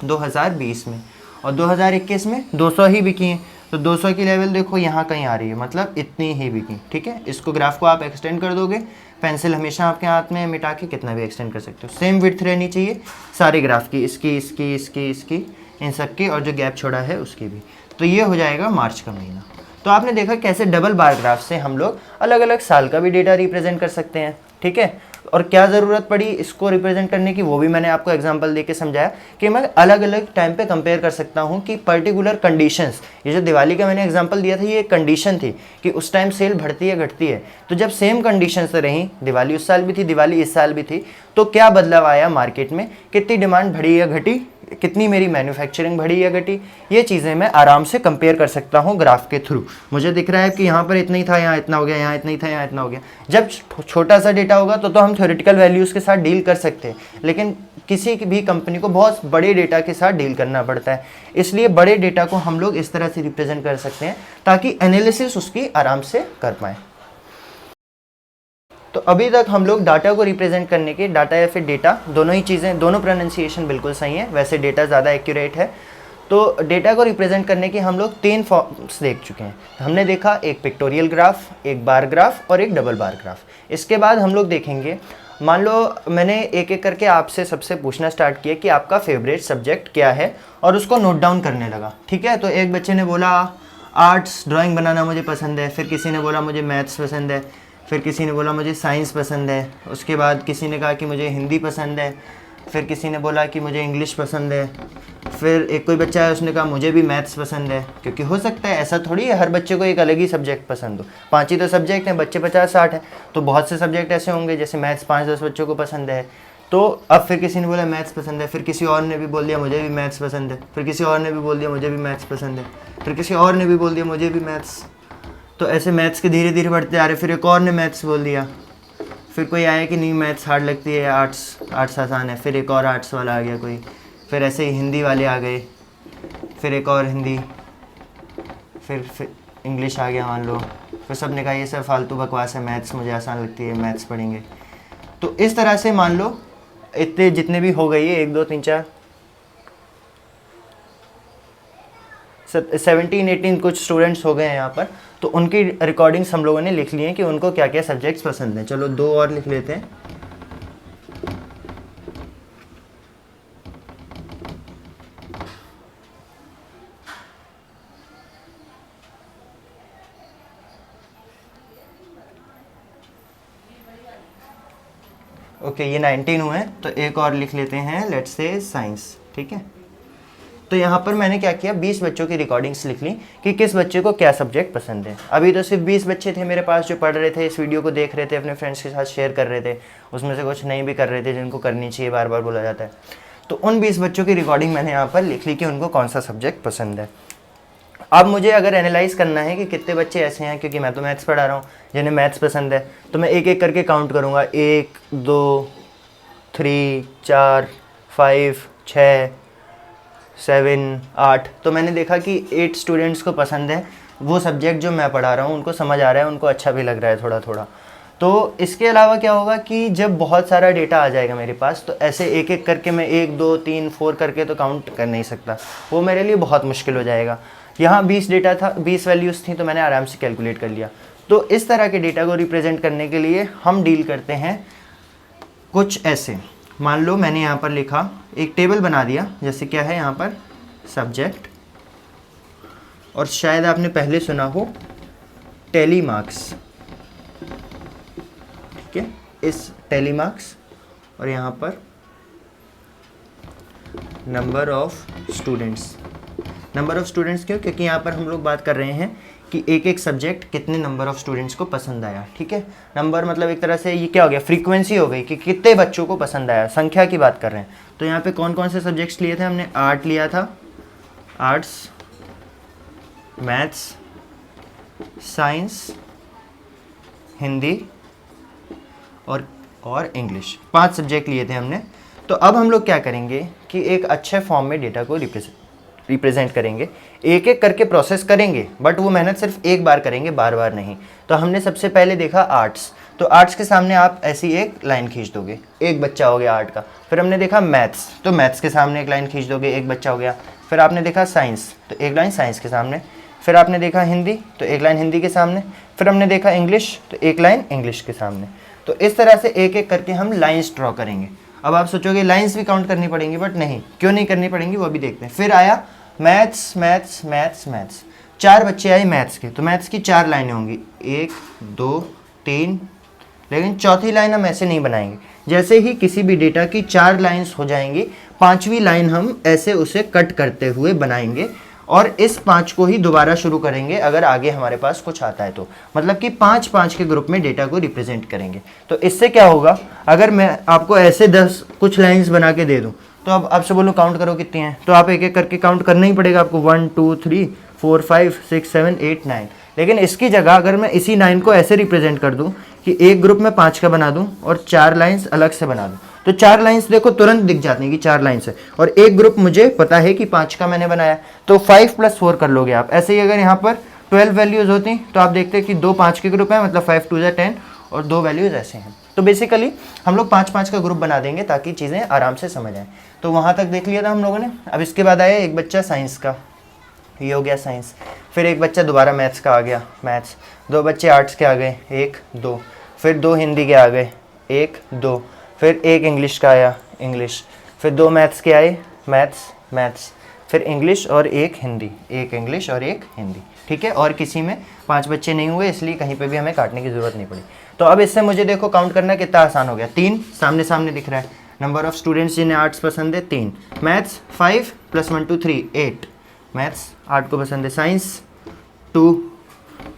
2020 में, और 2021 में 200 ही बिकी हैं। तो 200 की लेवल देखो यहाँ कहीं आ रही है, मतलब इतनी ही बिकी। ठीक है, इसको ग्राफ को आप एक्सटेंड कर दोगे, पेंसिल हमेशा आपके हाथ में मिटा के कितना भी एक्सटेंड कर सकते हो। सेम विड्थ रहनी चाहिए सारे ग्राफ की, इसकी इन सब की, और जो गैप छोड़ा है उसकी भी। तो ये हो जाएगा मार्च का महीना। तो आपने देखा कैसे डबल बार ग्राफ से हम लोग अलग अलग साल का भी डेटा रिप्रेजेंट कर सकते हैं। ठीक है, और क्या ज़रूरत पड़ी इसको रिप्रेजेंट करने की, वो भी मैंने आपको एग्जांपल देके समझाया कि मैं अलग अलग टाइम पे कंपेयर कर सकता हूँ कि पर्टिकुलर कंडीशंस। ये जो दिवाली का मैंने एग्जांपल दिया था ये एक कंडीशन थी कि उस टाइम सेल बढ़ती है घटती है। तो जब सेम कंडीशंस रहीं, दिवाली उस साल भी थी, दिवाली इस साल भी थी, तो क्या बदलाव आया मार्केट में, कितनी डिमांड बढ़ी या घटी, कितनी मेरी मैन्युफैक्चरिंग बढ़ी या घटी, ये चीज़ें मैं आराम से कंपेयर कर सकता हूँ ग्राफ के थ्रू। मुझे दिख रहा है कि यहाँ पर इतना ही था, यहाँ इतना हो गया, यहाँ इतना ही था, यहाँ इतना हो गया। जब छोटा सा डेटा होगा तो हम थ्योरेटिकल वैल्यूज़ के साथ डील कर सकते हैं, लेकिन किसी भी कंपनी को बहुत बड़े डेटा के साथ डील करना पड़ता है। इसलिए बड़े डेटा को हम लोग इस तरह से रिप्रेजेंट कर सकते हैं ताकि एनालिसिस उसकी आराम से कर पाएँ। तो अभी तक हम लोग डाटा को रिप्रेजेंट करने के, डाटा या फिर डेटा दोनों ही चीज़ें, दोनों प्रोनाउंसिएशन बिल्कुल सही है, वैसे डेटा ज़्यादा एक्यूरेट है। तो डेटा को रिप्रेजेंट करने के हम लोग 3 फॉर्म्स देख चुके हैं। हमने देखा एक पिक्टोरियल ग्राफ, एक बार ग्राफ और एक डबल बार ग्राफ। इसके बाद हम लोग देखेंगे, मान लो मैंने एक एक करके आपसे सबसे पूछना स्टार्ट किया कि आपका फेवरेट सब्जेक्ट क्या है, और उसको नोट डाउन करने लगा। ठीक है, तो एक बच्चे ने बोला आर्ट्स, ड्राइंग बनाना मुझे पसंद है, फिर किसी ने बोला मुझे मैथ्स पसंद है, फिर किसी ने बोला मुझे साइंस पसंद है, उसके बाद किसी ने कहा कि मुझे हिंदी पसंद है, फिर किसी ने बोला कि मुझे इंग्लिश पसंद है, फिर एक कोई बच्चा है उसने कहा मुझे भी मैथ्स पसंद है। क्योंकि हो सकता है ऐसा थोड़ी है हर बच्चे को एक अलग ही सब्जेक्ट पसंद हो, 5 ही तो सब्जेक्ट हैं, बच्चे 50-60 हैं, तो बहुत से सब्जेक्ट ऐसे होंगे जैसे मैथ्स 5-10 बच्चों को पसंद है। तो अब फिर किसी ने बोला मैथ्स पसंद है, फिर किसी और ने भी बोल दिया मुझे भी मैथ्स पसंद है, फिर किसी और ने भी बोल दिया मुझे भी मैथ्स पसंद है, फिर किसी और ने भी बोल दिया मुझे भी मैथ्स। तो ऐसे मैथ्स के धीरे धीरे बढ़ते आ रहे, फिर एक और ने मैथ्स बोल दिया, फिर कोई आया कि नहीं मैथ्स हार्ड लगती है, आर्ट्स आसान है, फिर एक और आर्ट्स वाला आ गया कोई, फिर ऐसे ही हिंदी वाले आ गए, फिर एक और हिंदी, फिर इंग्लिश आ गया मान लो, फिर सब ने कहा ये सब फालतू बकवास है, मैथ्स मुझे आसान लगती है, मैथ्स पढ़ेंगे। तो इस तरह से मान लो इतने जितने भी हो गई है 1 2 3 4 17-18 कुछ स्टूडेंट्स हो गए हैं यहाँ पर। तो उनकी रिकॉर्डिंग्स हम लोगों ने लिख ली हैं कि उनको क्या क्या सब्जेक्ट्स पसंद हैं। चलो 2 और लिख लेते हैं। ओके ये 19 हुए हैं, तो एक और लिख लेते हैं, लेट्स से साइंस। ठीक है, तो यहाँ पर मैंने क्या किया, 20 बच्चों की रिकॉर्डिंग्स लिख ली कि किस बच्चे को क्या सब्जेक्ट पसंद है। अभी तो सिर्फ 20 बच्चे थे मेरे पास जो पढ़ रहे थे, इस वीडियो को देख रहे थे, अपने फ्रेंड्स के साथ शेयर कर रहे थे, उसमें से कुछ नहीं भी कर रहे थे जिनको करनी चाहिए, बार बार बोला जाता है। तो उन 20 बच्चों की रिकॉर्डिंग मैंने यहाँ पर लिख ली कि उनको कौन सा सब्जेक्ट पसंद है। अब मुझे अगर एनालाइज करना है कि कितने बच्चे ऐसे हैं, क्योंकि मैं तो मैथ्स पढ़ा रहा हूँ, जिन्हें मैथ्स पसंद है, तो मैं एक एक करके काउंट करूँगा, 1 2 3 4 5 6 7 8। तो मैंने देखा कि 8 स्टूडेंट्स को पसंद है वो सब्जेक्ट जो मैं पढ़ा रहा हूँ, उनको समझ आ रहा है, उनको अच्छा भी लग रहा है थोड़ा थोड़ा। तो इसके अलावा क्या होगा कि जब बहुत सारा डेटा आ जाएगा मेरे पास, तो ऐसे एक एक करके मैं 1 2 3 4 करके तो काउंट कर नहीं सकता, वो मेरे लिए बहुत मुश्किल हो जाएगा। यहाँ 20 डेटा था, 20 वैल्यूज़ थी, तो मैंने आराम से कैलकुलेट कर लिया। तो इस तरह के डेटा को रिप्रेजेंट करने के लिए हम डील करते हैं कुछ ऐसे। मान लो मैंने यहाँ पर लिखा, एक टेबल बना दिया, जैसे क्या है यहाँ पर सब्जेक्ट, और शायद आपने पहले सुना हो टेली मार्क्स। ठीक है, इस टेली मार्क्स, और यहाँ पर number of students. Number of students क्यों? क्योंकि यहाँ पर हम लोग बात कर रहे हैं कि एक एक सब्जेक्ट कितने नंबर ऑफ स्टूडेंट्स को पसंद आया। ठीक है, नंबर मतलब एक तरह से ये क्या हो गया, फ्रीक्वेंसी हो गई कि कितने बच्चों को पसंद आया, संख्या की बात कर रहे हैं। तो यहाँ पे कौन कौन से सब्जेक्ट्स लिए थे हमने, आर्ट लिया था, आर्ट्स, मैथ्स, साइंस, हिंदी और इंग्लिश, 5 सब्जेक्ट लिए थे हमने। तो अब हम लोग क्या करेंगे कि एक अच्छे फॉर्म में डेटा को रिप्रेजेंट करेंगे, एक एक करके प्रोसेस करेंगे, बट वो मेहनत सिर्फ एक बार करेंगे, बार बार नहीं। तो हमने सबसे पहले देखा आर्ट्स, तो आर्ट्स के सामने आप ऐसी एक लाइन खींच दोगे, एक बच्चा हो गया आर्ट का। फिर हमने देखा मैथ्स, तो मैथ्स के सामने एक लाइन खींच दोगे, एक बच्चा हो गया। फिर आपने देखा साइंस, तो एक लाइन साइंस के सामने। फिर आपने देखा हिंदी, तो एक लाइन हिंदी के सामने। फिर हमने देखा इंग्लिश, तो एक लाइन इंग्लिश के सामने। तो इस तरह से एक एक करके हम लाइन्स ड्रॉ करेंगे। अब आप सोचोगे लाइन्स भी काउंट करनी पड़ेंगी, बट नहीं, क्यों नहीं करनी पड़ेंगी वो भी देखते हैं। फिर आया मैथ्स मैथ्स मैथ्स मैथ्स, 4 बच्चे आए मैथ्स के, तो मैथ्स की 4 लाइनें होंगी, 1 2 3, लेकिन चौथी लाइन हम ऐसे नहीं बनाएंगे। जैसे ही किसी भी डेटा की 4 लाइन्स हो जाएंगी, 5वीं लाइन हम ऐसे उसे कट करते हुए बनाएंगे, और इस 5 को ही दोबारा शुरू करेंगे अगर आगे हमारे पास कुछ आता है तो। मतलब कि 5-5 के ग्रुप में डेटा को रिप्रेजेंट करेंगे। तो इससे क्या होगा, अगर मैं आपको ऐसे 10 कुछ लाइन्स बना के दे दूँ, तो अब आपसे बोलूँ काउंट करो कितनी हैं, तो आप एक एक करके काउंट करना ही पड़ेगा आपको, 1 2 3 4 5 6 7 8 9। लेकिन इसकी जगह अगर मैं इसी 9 को ऐसे रिप्रेजेंट कर दूं कि एक ग्रुप में 5 का बना दूं और 4 लाइंस अलग से बना दूं, तो 4 लाइंस देखो तुरंत दिख जाती हैं कि 4 लाइंस है, और एक ग्रुप मुझे पता है कि 5 का मैंने बनाया, तो 5 + 4 कर लोगे आप। ऐसे ही अगर यहाँ पर 12 वैल्यूज़ होती तो आप देखते कि 2 5 के ग्रुप हैं, मतलब 5 2 10, और 2 वैल्यूज़ ऐसे हैं। तो बेसिकली हम लोग 5-5 का ग्रुप बना देंगे ताकि चीज़ें आराम से समझ आएँ। तो वहाँ तक देख लिया था हम लोगों ने। अब इसके बाद आया एक बच्चा साइंस का, ये हो गया साइंस। फिर एक बच्चा दोबारा मैथ्स का आ गया, मैथ्स। 2 बच्चे आर्ट्स के आ गए, 1 2। फिर 2 हिंदी के आ गए, 1 2। फिर 1 इंग्लिश का आया, इंग्लिश। फिर 2 मैथ्स के आए, मैथ्स मैथ्स। फिर इंग्लिश और 1 हिंदी, 1 इंग्लिश और 1 हिंदी। ठीक है, और किसी में 5 बच्चे नहीं हुए, इसलिए कहीं पे भी हमें काटने की ज़रूरत नहीं पड़ी। तो अब इससे मुझे देखो काउंट करना कितना आसान हो गया। 3 सामने सामने दिख रहा है, नंबर ऑफ स्टूडेंट्स जिन्हें आर्ट्स पसंद है 3। मैथ्स 5 + 1 2 3 8, मैथ्स 8 को पसंद है। साइंस 2,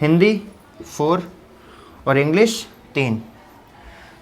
हिंदी 4, और इंग्लिश 3।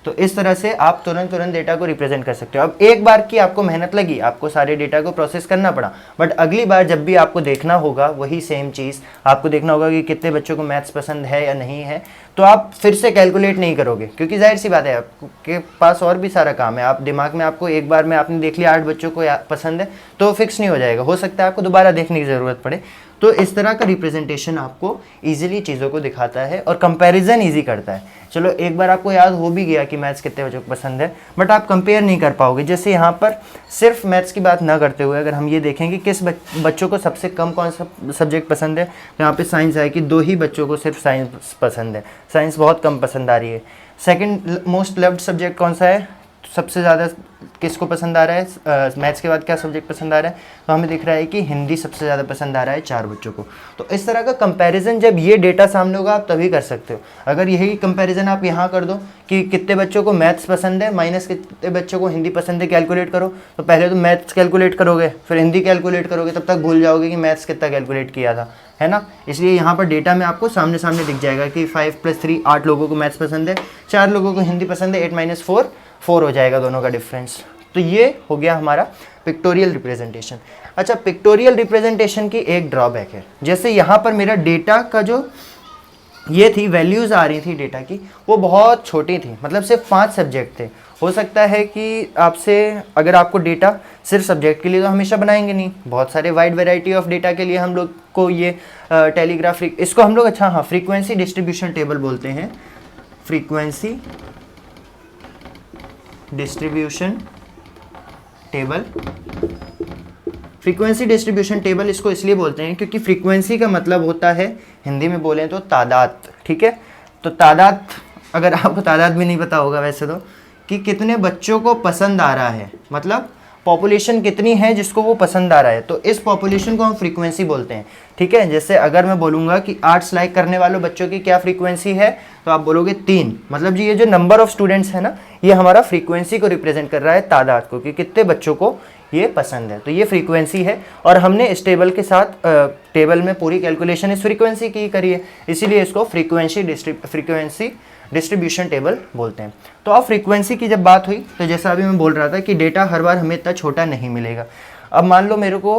तो इस तरह से आप तुरंत डेटा को रिप्रेजेंट कर सकते हो। अब एक बार की आपको मेहनत लगी, आपको सारे डेटा को प्रोसेस करना पड़ा, बट अगली बार जब भी आपको देखना होगा वही सेम चीज़, आपको देखना होगा कि कितने बच्चों को मैथ्स पसंद है या नहीं है, तो आप फिर से कैलकुलेट नहीं करोगे, क्योंकि जाहिर सी बात है आपके पास और भी सारा काम है। आप दिमाग में आपको एक बार में आपने देख लिया 8 बच्चों को पसंद है तो फिक्स नहीं हो जाएगा, हो सकता है आपको दोबारा देखने की ज़रूरत पड़े। तो इस तरह का रिप्रेजेंटेशन आपको इजीली चीज़ों को दिखाता है और कंपैरिजन इजी करता है। चलो एक बार आपको याद हो भी गया कि मैथ्स कितने बच्चों को पसंद है, बट आप कंपेयर नहीं कर पाओगे। जैसे यहाँ पर सिर्फ मैथ्स की बात ना करते हुए अगर हम ये देखें कि किस बच्चों को सबसे कम कौन सा सब्जेक्ट पसंद है, तो यहाँ पे साइंस है कि 2 ही बच्चों को सिर्फ साइंस पसंद है, साइंस बहुत कम पसंद आ रही है। सेकेंड मोस्ट लव्ड सब्जेक्ट कौन सा है, सबसे ज़्यादा किसको पसंद आ रहा है, मैथ्स के बाद क्या सब्जेक्ट पसंद आ रहा है, तो हमें दिख रहा है कि हिंदी सबसे ज़्यादा पसंद आ रहा है 4 बच्चों को। तो इस तरह का कंपैरिजन जब ये डेटा सामने होगा आप तभी कर सकते हो। अगर यही कंपैरिजन आप यहाँ कर दो कि कितने बच्चों को मैथ्स पसंद है माइनस कितने बच्चों को हिंदी पसंद है, कैलकुलेट करो, तो पहले तो मैथ्स कैलकुलेट करोगे, फिर हिंदी कैलकुलेट करोगे, तब तक भूल जाओगे कि मैथ्स कितना कैलकुलेट किया था, है ना। इसलिए यहाँ पर डेटा में आपको सामने सामने दिख जाएगा कि 5 + 3 8 लोगों को मैथ्स पसंद है, 4 लोगों को हिंदी पसंद है, 8 - 4 हो जाएगा दोनों का डिफरेंस। तो ये हो गया हमारा पिक्टोरियल रिप्रेजेंटेशन। अच्छा, पिक्टोरियल रिप्रेजेंटेशन की एक ड्रॉबैक है, जैसे यहाँ पर मेरा डेटा का जो ये थी वैल्यूज़ आ रही थी डेटा की, वो बहुत छोटी थी, मतलब सिर्फ 5 सब्जेक्ट थे। हो सकता है कि आपसे अगर आपको डेटा सिर्फ सब्जेक्ट के लिए तो हमेशा बनाएंगे नहीं, बहुत सारे वाइड वैरायटी ऑफ डेटा के लिए हम लोग को ये टेलीग्राफ, इसको हम लोग अच्छा हाँ फ्रीक्वेंसी डिस्ट्रीब्यूशन टेबल बोलते हैं, frequency distribution table. Frequency distribution table इसको इसलिए बोलते हैं क्योंकि फ्रीक्वेंसी का मतलब होता है हिंदी में बोलें तो तादाद, ठीक है। तो तादाद, अगर आपको तादाद भी नहीं पता होगा वैसे तो, कि कितने बच्चों को पसंद आ रहा है, मतलब पॉपुलेशन कितनी है जिसको वो पसंद आ रहा है, तो इस पॉपुलेशन को हम फ्रीक्वेंसी बोलते हैं, ठीक है। जैसे अगर मैं बोलूँगा कि आर्ट्स लाइक करने वालों बच्चों की क्या फ्रीक्वेंसी है, तो आप बोलोगे 3, मतलब जी ये जो नंबर ऑफ स्टूडेंट्स है ना, ये हमारा फ्रीक्वेंसी को रिप्रेजेंट कर रहा है, तादाद को, कि कितने बच्चों को ये पसंद है, तो ये फ्रीक्वेंसी है। और हमने इस टेबल के साथ टेबल में पूरी कैलकुलेशन इस फ्रीक्वेंसी की करी है, इसीलिए इसको फ्रीक्वेंसी डिस्ट्रीब्यूशन टेबल बोलते हैं। तो अब फ्रीक्वेंसी की जब बात हुई, तो जैसा अभी मैं बोल रहा था कि डेटा हर बार हमें इतना छोटा नहीं मिलेगा। अब मान लो मेरे को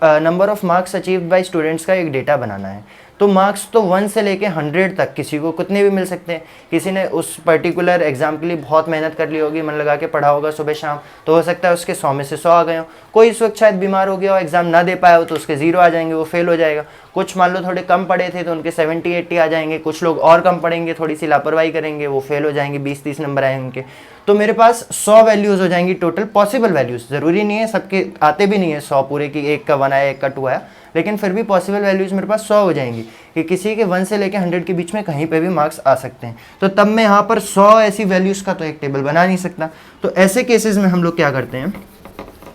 number of marks achieved by students का एक डेटा बनाना है, तो मार्क्स तो 1 से लेके 100 तक किसी को कितने भी मिल सकते हैं। किसी ने उस पर्टिकुलर एग्जाम के लिए बहुत मेहनत कर ली होगी, मन लगा के पढ़ा होगा सुबह शाम, तो हो सकता है उसके 100 में से 100 आ गए हो। कोई इस वक्त शायद बीमार हो गया हो, एग्जाम ना दे पाया हो, तो उसके 0 आ जाएंगे, वो फेल हो जाएगा। कुछ मान लो थोड़े कम पढ़े थे तो उनके 70-80 आ जाएंगे। कुछ लोग और कम पढ़ेंगे, थोड़ी सी लापरवाही करेंगे, वो फेल हो जाएंगे, 20-30 नंबर आएंगे उनके। तो मेरे पास 100 वैल्यूज़ हो जाएंगी टोटल, पॉसिबल वैल्यूज़, ज़रूरी नहीं है सबके आते भी नहीं है 100 पूरे की, 1 का 1 आया 1 का 2 आया, लेकिन फिर भी पॉसिबल वैल्यूज़ मेरे पास 100 हो जाएंगी कि किसी के 1 से लेकर 100 के बीच में कहीं पे भी मार्क्स आ सकते हैं। तो तब मैं यहाँ पर 100 ऐसी वैल्यूज़ का तो एक टेबल बना नहीं सकता। तो ऐसे केसेस में हम लोग क्या करते हैं,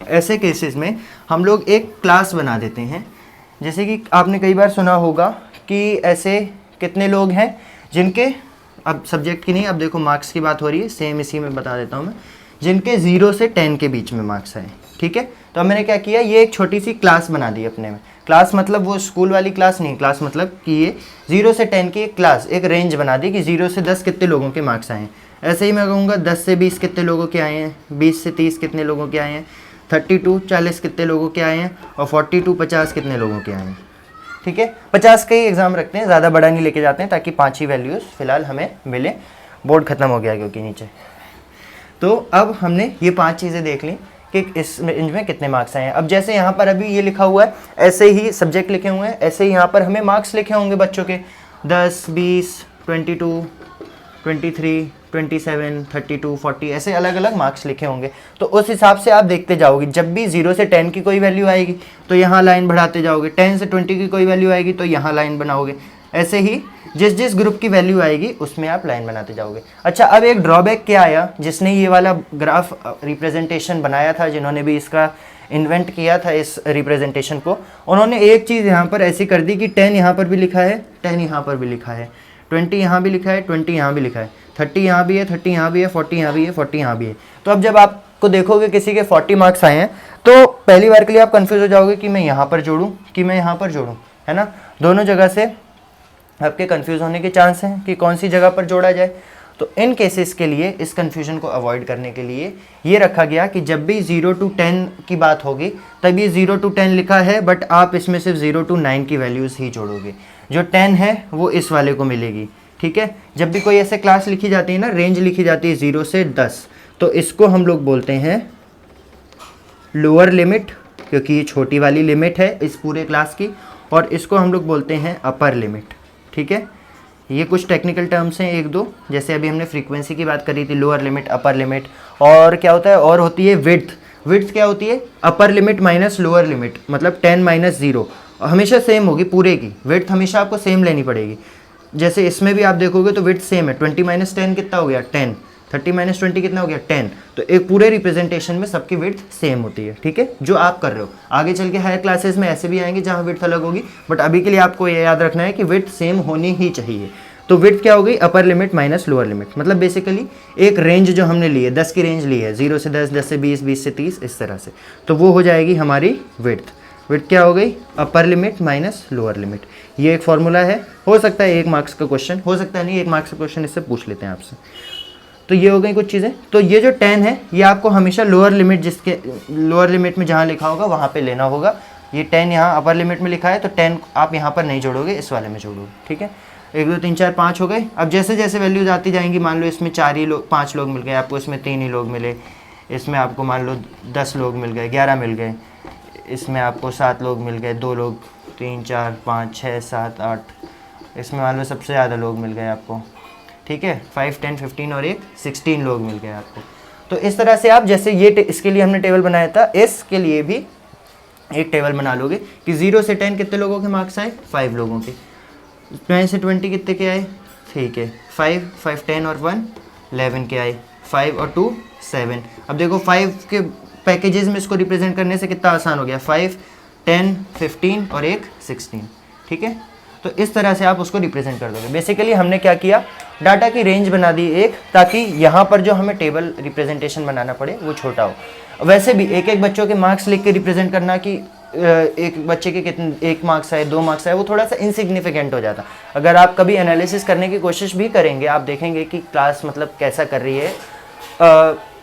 ऐसे केसेस में हम लोग एक क्लास बना देते हैं। जैसे कि आपने कई बार सुना होगा कि ऐसे कितने लोग हैं जिनके, अब सब्जेक्ट की नहीं, अब देखो मार्क्स की बात हो रही है, सेम इसी में बता देता हूँ मैं, जिनके 0 से 10 के बीच में मार्क्स आए, ठीक है। तो अब मैंने क्या किया, ये एक छोटी सी क्लास बना दी अपने में। क्लास मतलब वो स्कूल वाली क्लास नहीं, क्लास मतलब कि ये 0 से 10 की एक क्लास, एक रेंज बना दी कि 0 से 10 कितने लोगों के मार्क्स आए हैं। ऐसे ही मैं कहूँगा 10 से 20 कितने लोगों के आए हैं, 20 से 30 कितने लोगों के आए हैं, 32 40 कितने लोगों के आए हैं, और 42 50 कितने लोगों के आए हैं, ठीक है। 50 का ही एग्जाम रखते हैं, ज़्यादा बड़ा नहीं लेके जाते हैं, ताकि 5 ही वैल्यूज़ फिलहाल हमें मिले। बोर्ड ख़त्म हो गया क्योंकि नीचे। तो अब हमने ये 5 चीज़ें देख ली कि इनमें कितने मार्क्स आए हैं। अब जैसे यहाँ पर अभी ये लिखा हुआ है, ऐसे ही सब्जेक्ट लिखे हुए हैं, ऐसे ही यहाँ पर हमें मार्क्स लिखे होंगे बच्चों के, 10 20 22 23 27 32 40 ऐसे अलग अलग मार्क्स लिखे होंगे। तो उस हिसाब से आप देखते जाओगे, जब भी 0 से 10 की कोई वैल्यू आएगी तो यहाँ लाइन बढ़ाते जाओगे, 10 से 20 की कोई वैल्यू आएगी तो यहाँ लाइन बनाओगे, ऐसे ही जिस जिस ग्रुप की वैल्यू आएगी उसमें आप लाइन बनाते जाओगे। अच्छा, अब एक ड्रॉबैक क्या आया, जिसने ये वाला ग्राफ रिप्रेजेंटेशन बनाया था, जिन्होंने भी इसका इन्वेंट किया था इस रिप्रेजेंटेशन को, उन्होंने एक चीज़ यहाँ पर ऐसी कर दी कि 10 यहाँ पर भी लिखा है, 10 यहाँ पर भी लिखा है, 20 यहाँ भी लिखा है, 20 यहाँ भी लिखा है, 30 यहाँ भी है, 30 यहाँ भी है, 40 यहाँ भी है, 40 यहाँ भी है। तो अब जब आपको देखोगे किसी के 40 मार्क्स आए हैं, तो पहली बार के लिए आप कंफ्यूज हो जाओगे कि मैं यहाँ पर जोड़ूँ कि मैं यहाँ पर जोड़ूँ, है ना। दोनों जगह से आपके कंफ्यूज होने के चांस हैं कि कौन सी जगह पर जोड़ा जाए। तो इन केसेस के लिए इस कन्फ्यूजन को अवॉइड करने के लिए ये रखा गया कि जब भी 0 to 10 की बात होगी तब ये 0 to 10 लिखा है, बट आप इसमें सिर्फ 0 to 9 की वैल्यूज़ ही जोड़ोगे। जो 10 है वो इस वाले को मिलेगी, ठीक है। जब भी कोई ऐसे क्लास लिखी जाती है ना, रेंज लिखी जाती है 0 से 10, तो इसको हम लोग बोलते हैं लोअर लिमिट, क्योंकि ये छोटी वाली लिमिट है इस पूरे क्लास की, और इसको हम लोग बोलते हैं अपर लिमिट, ठीक है। ये कुछ टेक्निकल टर्म्स हैं एक दो, जैसे अभी हमने फ्रीक्वेंसी की बात करी थी, लोअर लिमिट, अपर लिमिट, और क्या होता है, और होती है विड्थ। विड्थ क्या होती है, upper limit minus lower limit, मतलब 10 माइनस 0 हमेशा सेम होगी पूरे की, विड्थ हमेशा आपको सेम लेनी पड़ेगी। जैसे इसमें भी आप देखोगे तो विड्थ सेम है, 20 माइनस 10 कितना हो गया 10, 30 माइनस 20 कितना हो गया 10। तो एक पूरे रिप्रेजेंटेशन में सबकी विड्थ सेम होती है, ठीक है, जो आप कर रहे हो। आगे चल के हायर क्लासेस में ऐसे भी आएंगे जहाँ विड्थ अलग होगी, बट अभी के लिए आपको ये याद रखना है कि विड्थ सेम होनी ही चाहिए। तो विड्थ क्या हो गई, upper limit minus lower limit, मतलब बेसिकली एक रेंज जो हमने ली है, 10 की रेंज ली है, 0 से 10, 10 से 20, 20 से 30, इस तरह से, तो वो हो जाएगी हमारी विड्थ। विड्थ क्या हो गई, upper limit minus lower limit. ये एक फॉर्मूला है, हो सकता है 1 मार्क्स का क्वेश्चन, हो सकता है नहीं, 1 मार्क्स का क्वेश्चन इससे पूछ लेते हैं आपसे। तो ये हो गई कुछ चीज़ें। तो ये जो 10 है ये आपको हमेशा लोअर लिमिट, जिसके लोअर लिमिट में जहाँ लिखा होगा वहाँ पे लेना होगा। ये 10 यहाँ अपर लिमिट में लिखा है, तो 10 आप यहाँ पर नहीं जोड़ोगे, इस वाले में जोड़ोगे, ठीक है। 1 2 3 4 5 हो गए। अब जैसे जैसे वैल्यूज आती जाएंगी, मान लो इसमें 4 ही लोग, 5 लोग मिल गए आपको, इसमें 3 ही लोग मिले, इसमें आपको मान लो 10 लोग मिल गए, 11 मिल गए, इसमें आपको 7 लोग मिल गए, 2 लोग, 3 4 5 6 7 8, इसमें मान लो सबसे ज़्यादा लोग मिल गए आपको, ठीक है, 5 10 15 और एक 16 लोग मिल गए आपको। तो इस तरह से आप, जैसे ये इसके लिए हमने टेबल बनाया था, इसके लिए भी एक टेबल बना लोगे कि 0 से 10 कितने लोगों के मार्क्स आए, 5 लोगों के। 9 से 20 कितने के आए, ठीक है, 5 5 10 और 1 11 के आए, 5 और 2 7। अब देखो 5 के पैकेजेस में इसको रिप्रेजेंट करने से कितना आसान हो गया, 5 10 15 और एक 16, ठीक है। तो इस तरह से आप उसको रिप्रेजेंट कर दोगे। बेसिकली हमने क्या किया, डाटा की रेंज बना दी एक, ताकि यहाँ पर जो हमें टेबल रिप्रेजेंटेशन बनाना पड़े वो छोटा हो। वैसे भी एक एक बच्चों के मार्क्स लिख के रिप्रेजेंट करना कि एक बच्चे के कितने 1 मार्क्स आए 2 मार्क्स आए, वो थोड़ा सा इनसिग्निफिकेंट हो जाता। अगर आप कभी एनालिसिस करने की कोशिश भी करेंगे, आप देखेंगे कि क्लास मतलब कैसा कर रही है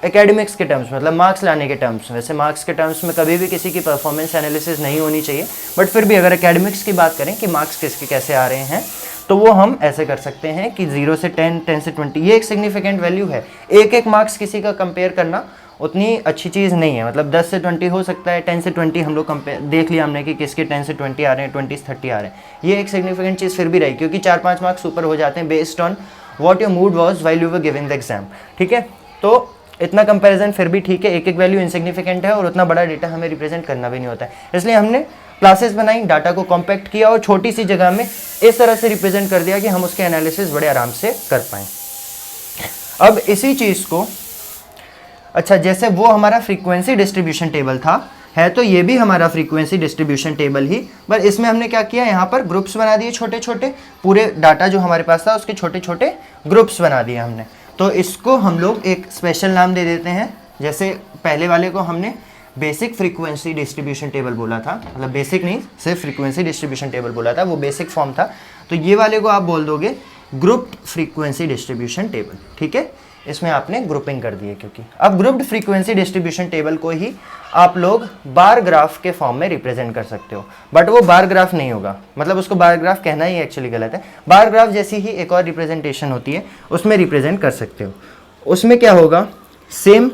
एकेडमिक्स के टर्म्स, मतलब मार्क्स लाने के टर्म्स में। वैसे मार्क्स के टर्म्स में कभी भी किसी की परफॉर्मेंस एनालिसिस नहीं होनी चाहिए, बट फिर भी अगर एकेडमिक्स की बात करें कि मार्क्स किसके कैसे आ रहे हैं, तो वो हम ऐसे कर सकते हैं कि 0 से 10 10 से 20 ये एक सिग्निफिकेंट वैल्यू है। एक एक मार्क्स किसी का कंपेयर करना उतनी अच्छी चीज़ नहीं है, मतलब 10 से 20 हो सकता है, 10 से 20 हम लोग कंपेयर देख लिया हमने कि किसके 10 से 20 आ रहे हैं, 20 से 30 आ रहे हैं। ये एक सिग्निफिकेंट चीज़ फिर भी रही, क्योंकि 4-5 मार्क्स ऊपर हो जाते हैं based on what your mood was while you were giving the exam, ठीक है। तो इतना कंपैरिजन फिर भी ठीक है, एक एक वैल्यू इनसिग्निफिकेंट है और उतना बड़ा डेटा हमें रिप्रेजेंट करना भी नहीं होता है। इसलिए हमने क्लासेस बनाई, डाटा को कॉम्पैक्ट किया और छोटी सी जगह में इस तरह से रिप्रेजेंट कर दिया कि हम उसके एनालिसिस बड़े आराम से कर पाएँ। अब इसी चीज़ को, अच्छा जैसे वो हमारा फ्रीक्वेंसी डिस्ट्रीब्यूशन टेबल था, है तो ये भी हमारा फ्रीक्वेंसी डिस्ट्रीब्यूशन टेबल ही, पर इसमें हमने क्या किया, यहाँ पर ग्रुप्स बना दिए छोटे छोटे, पूरे डाटा जो हमारे पास था उसके छोटे छोटे ग्रुप्स बना दिए हमने। तो इसको हम लोग एक स्पेशल नाम दे देते हैं। जैसे पहले वाले को हमने बेसिक फ्रीक्वेंसी डिस्ट्रीब्यूशन टेबल बोला था, मतलब बेसिक नहीं, सिर्फ फ्रीक्वेंसी डिस्ट्रीब्यूशन टेबल बोला था, वो बेसिक फॉर्म था। तो ये वाले को आप बोल दोगे ग्रुप्ड फ्रीक्वेंसी डिस्ट्रीब्यूशन टेबल, ठीक है। इसमें आपने ग्रुपिंग कर दी है, क्योंकि अब ग्रुप्ड फ्रीक्वेंसी डिस्ट्रीब्यूशन टेबल को ही आप लोग बार ग्राफ के फॉर्म में रिप्रेजेंट कर सकते हो, बट वो बार ग्राफ नहीं होगा, मतलब उसको बार ग्राफ कहना ही एक्चुअली गलत है। बार ग्राफ जैसी ही एक और रिप्रेजेंटेशन होती है, उसमें रिप्रेजेंट कर सकते हो। उसमें क्या होगा, सेम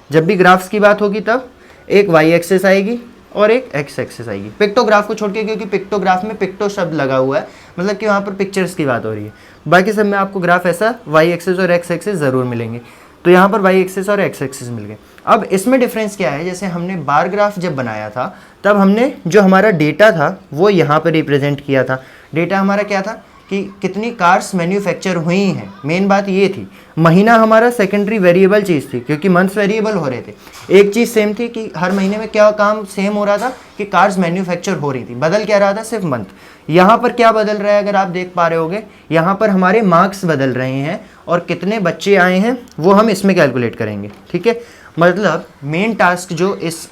जब भी ग्राफ्स की बात होगी तब एक वाई एक्सेस आएगी और एक एक्स एक्सेस आएगी, पिक्टोग्राफ को छोड़ के, क्योंकि पिक्टोग्राफ में पिक्टो शब्द लगा हुआ है, मतलब कि वहाँ पर पिक्चर्स की बात हो रही है। बाकी सब में आपको ग्राफ ऐसा वाई एक्सेस और एक्स एक्सेस ज़रूर मिलेंगे। तो यहाँ पर वाई एक्सेस और एक्स एक्सेस मिल गए। अब इसमें डिफरेंस क्या है, जैसे हमने बार ग्राफ जब बनाया था तब हमने जो हमारा डेटा था वो यहाँ पर रिप्रेजेंट किया था। डेटा हमारा क्या था कि कितनी कार्स मैन्युफैक्चर हुई हैं, मेन बात ये थी। महीना हमारा सेकेंडरी वेरिएबल चीज़ थी, क्योंकि मंथ्स वेरिएबल हो रहे थे। एक चीज़ सेम थी कि हर महीने में क्या काम सेम हो रहा था कि कार्स मैन्युफैक्चर हो रही थी, बदल क्या रहा था, सिर्फ मंथ। यहाँ पर क्या बदल रहा है, अगर आप देख पा रहे होगे, यहाँ पर हमारे मार्क्स बदल रहे हैं और कितने बच्चे आए हैं वो हम इसमें कैलकुलेट करेंगे, ठीक है। मतलब मेन टास्क जो इस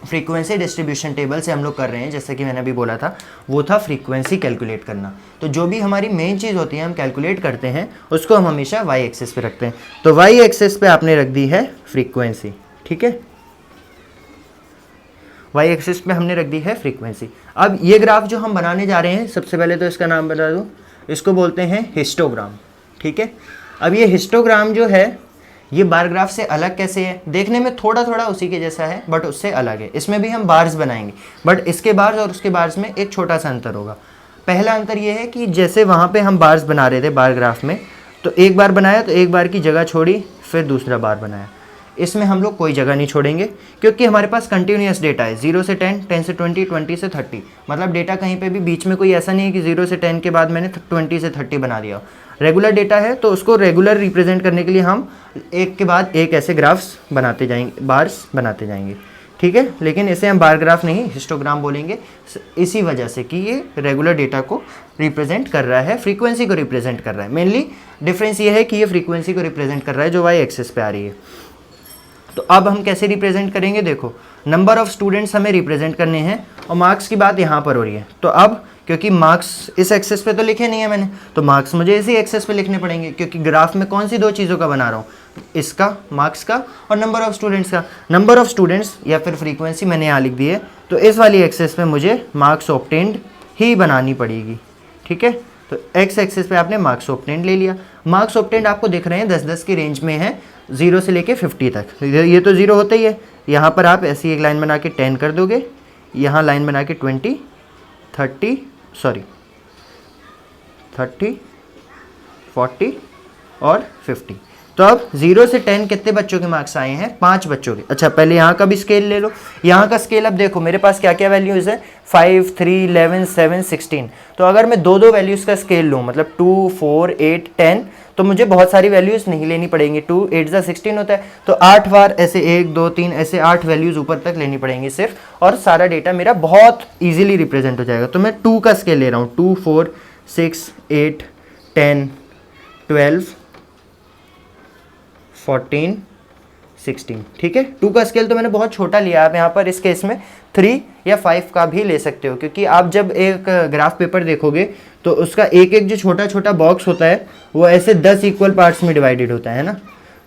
फ्रीक्वेंसी डिस्ट्रीब्यूशन टेबल से हम लोग कर रहे हैं, जैसे कि मैंने अभी बोला था, वो था फ्रीक्वेंसी कैलकुलेट करना। तो जो भी हमारी मेन चीज़ होती है हम कैलकुलेट करते हैं, उसको हम हमेशा वाई एक्सिस पे रखते हैं। तो वाई एक्सिस पे आपने रख दी है फ्रीक्वेंसी, ठीक है, वाई एक्सिस पे हमने रख दी है फ्रीक्वेंसी। अब ये ग्राफ जो हम बनाने जा रहे हैं, सबसे पहले तो इसका नाम बता दूं, इसको बोलते हैं हिस्टोग्राम, ठीक है। अब ये हिस्टोग्राम जो है ये बार ग्राफ से अलग कैसे है, देखने में थोड़ा थोड़ा उसी के जैसा है बट उससे अलग है। इसमें भी हम बार्स बनाएंगे बट इसके बार्स और उसके बार्स में एक छोटा सा अंतर होगा। पहला अंतर ये है कि जैसे वहाँ पे हम बार्स बना रहे थे बार ग्राफ में, तो एक बार बनाया तो एक बार की जगह छोड़ी, फिर दूसरा बार बनाया। इसमें हम लोग कोई जगह नहीं छोड़ेंगे क्योंकि हमारे पास कंटिन्यूस डेटा है, 0 से 10, 10 से 20, 20 से 30। मतलब डेटा कहीं पे भी बीच में कोई ऐसा नहीं है कि 0 से 10 के बाद मैंने 20 से 30 बना दिया। रेगुलर डेटा है तो उसको रेगुलर रिप्रेजेंट करने के लिए हम एक के बाद एक ऐसे ग्राफ्स बनाते जाएंगे, बार्स बनाते जाएंगे, ठीक है। लेकिन इसे हम बार ग्राफ नहीं हिस्टोग्राम बोलेंगे, इसी वजह से कि ये रेगुलर डेटा को रिप्रेजेंट कर रहा है, फ्रीक्वेंसी को रिप्रेजेंट कर रहा है। मेनली डिफरेंस ये है कि ये फ्रीक्वेंसी को रिप्रेजेंट कर रहा है जो वाई एक्सिस पे आ रही है। तो अब हम कैसे रिप्रेजेंट करेंगे, देखो नंबर ऑफ स्टूडेंट्स हमें रिप्रेजेंट करने हैं और मार्क्स की बात यहाँ पर हो रही है। तो अब क्योंकि मार्क्स इस एक्सेस पे तो लिखे नहीं है मैंने, तो मार्क्स मुझे इसी एक्सेस पे लिखने पड़ेंगे क्योंकि ग्राफ में कौन सी दो चीज़ों का बना रहा हूँ, इसका मार्क्स का और नंबर ऑफ स्टूडेंट्स का। नंबर ऑफ स्टूडेंट्स या फिर फ्रीक्वेंसी मैंने यहाँ लिख दी है, तो इस वाली एक्सेस पे मुझे मार्क्स ऑब्टेन्ड ही बनानी पड़ेगी, ठीक है। तो एक्स एक्सिस पे आपने मार्क्स ऑब्टेन्ड ले लिया। मार्क्स ऑब्टेन्ड आपको दिख रहे हैं 10-10 की रेंज में है, 0 से लेके 50 तक। ये तो 0 होता ही है। यहाँ पर आप ऐसी एक लाइन बना के 10 कर दोगे, यहाँ लाइन बना के 20, 30, 40 और 50। तो अब 0 से 10 कितने बच्चों के मार्क्स आए हैं, 5 बच्चों के। अच्छा पहले यहाँ का भी स्केल ले लो। यहाँ का स्केल अब देखो मेरे पास क्या क्या वैल्यूज़ है, 5, 3, 11, 7, 16। तो अगर मैं दो वैल्यूज़ का स्केल लूँ, मतलब 2, 4, 8, 10, तो मुझे बहुत सारी वैल्यूज़ नहीं लेनी पड़ेंगी। 2, 8 जा 16 होता है, तो 8 बार ऐसे 1, 2, 3 ऐसे 8 वैल्यूज़ ऊपर तक लेनी पड़ेंगी सिर्फ, और सारा डेटा मेरा बहुत ईजिली रिप्रेजेंट हो जाएगा। तो मैं 2 का स्केल ले रहा हूँ, 2, 4, 6, 8, 10, 12, 14, 16, ठीक है। 2 का स्केल तो मैंने बहुत छोटा लिया। आप यहाँ पर इस केस में 3 या 5 का भी ले सकते हो, क्योंकि आप जब एक ग्राफ पेपर देखोगे तो उसका एक एक जो छोटा छोटा बॉक्स होता है वो ऐसे 10 इक्वल पार्ट्स में डिवाइडेड होता है ना।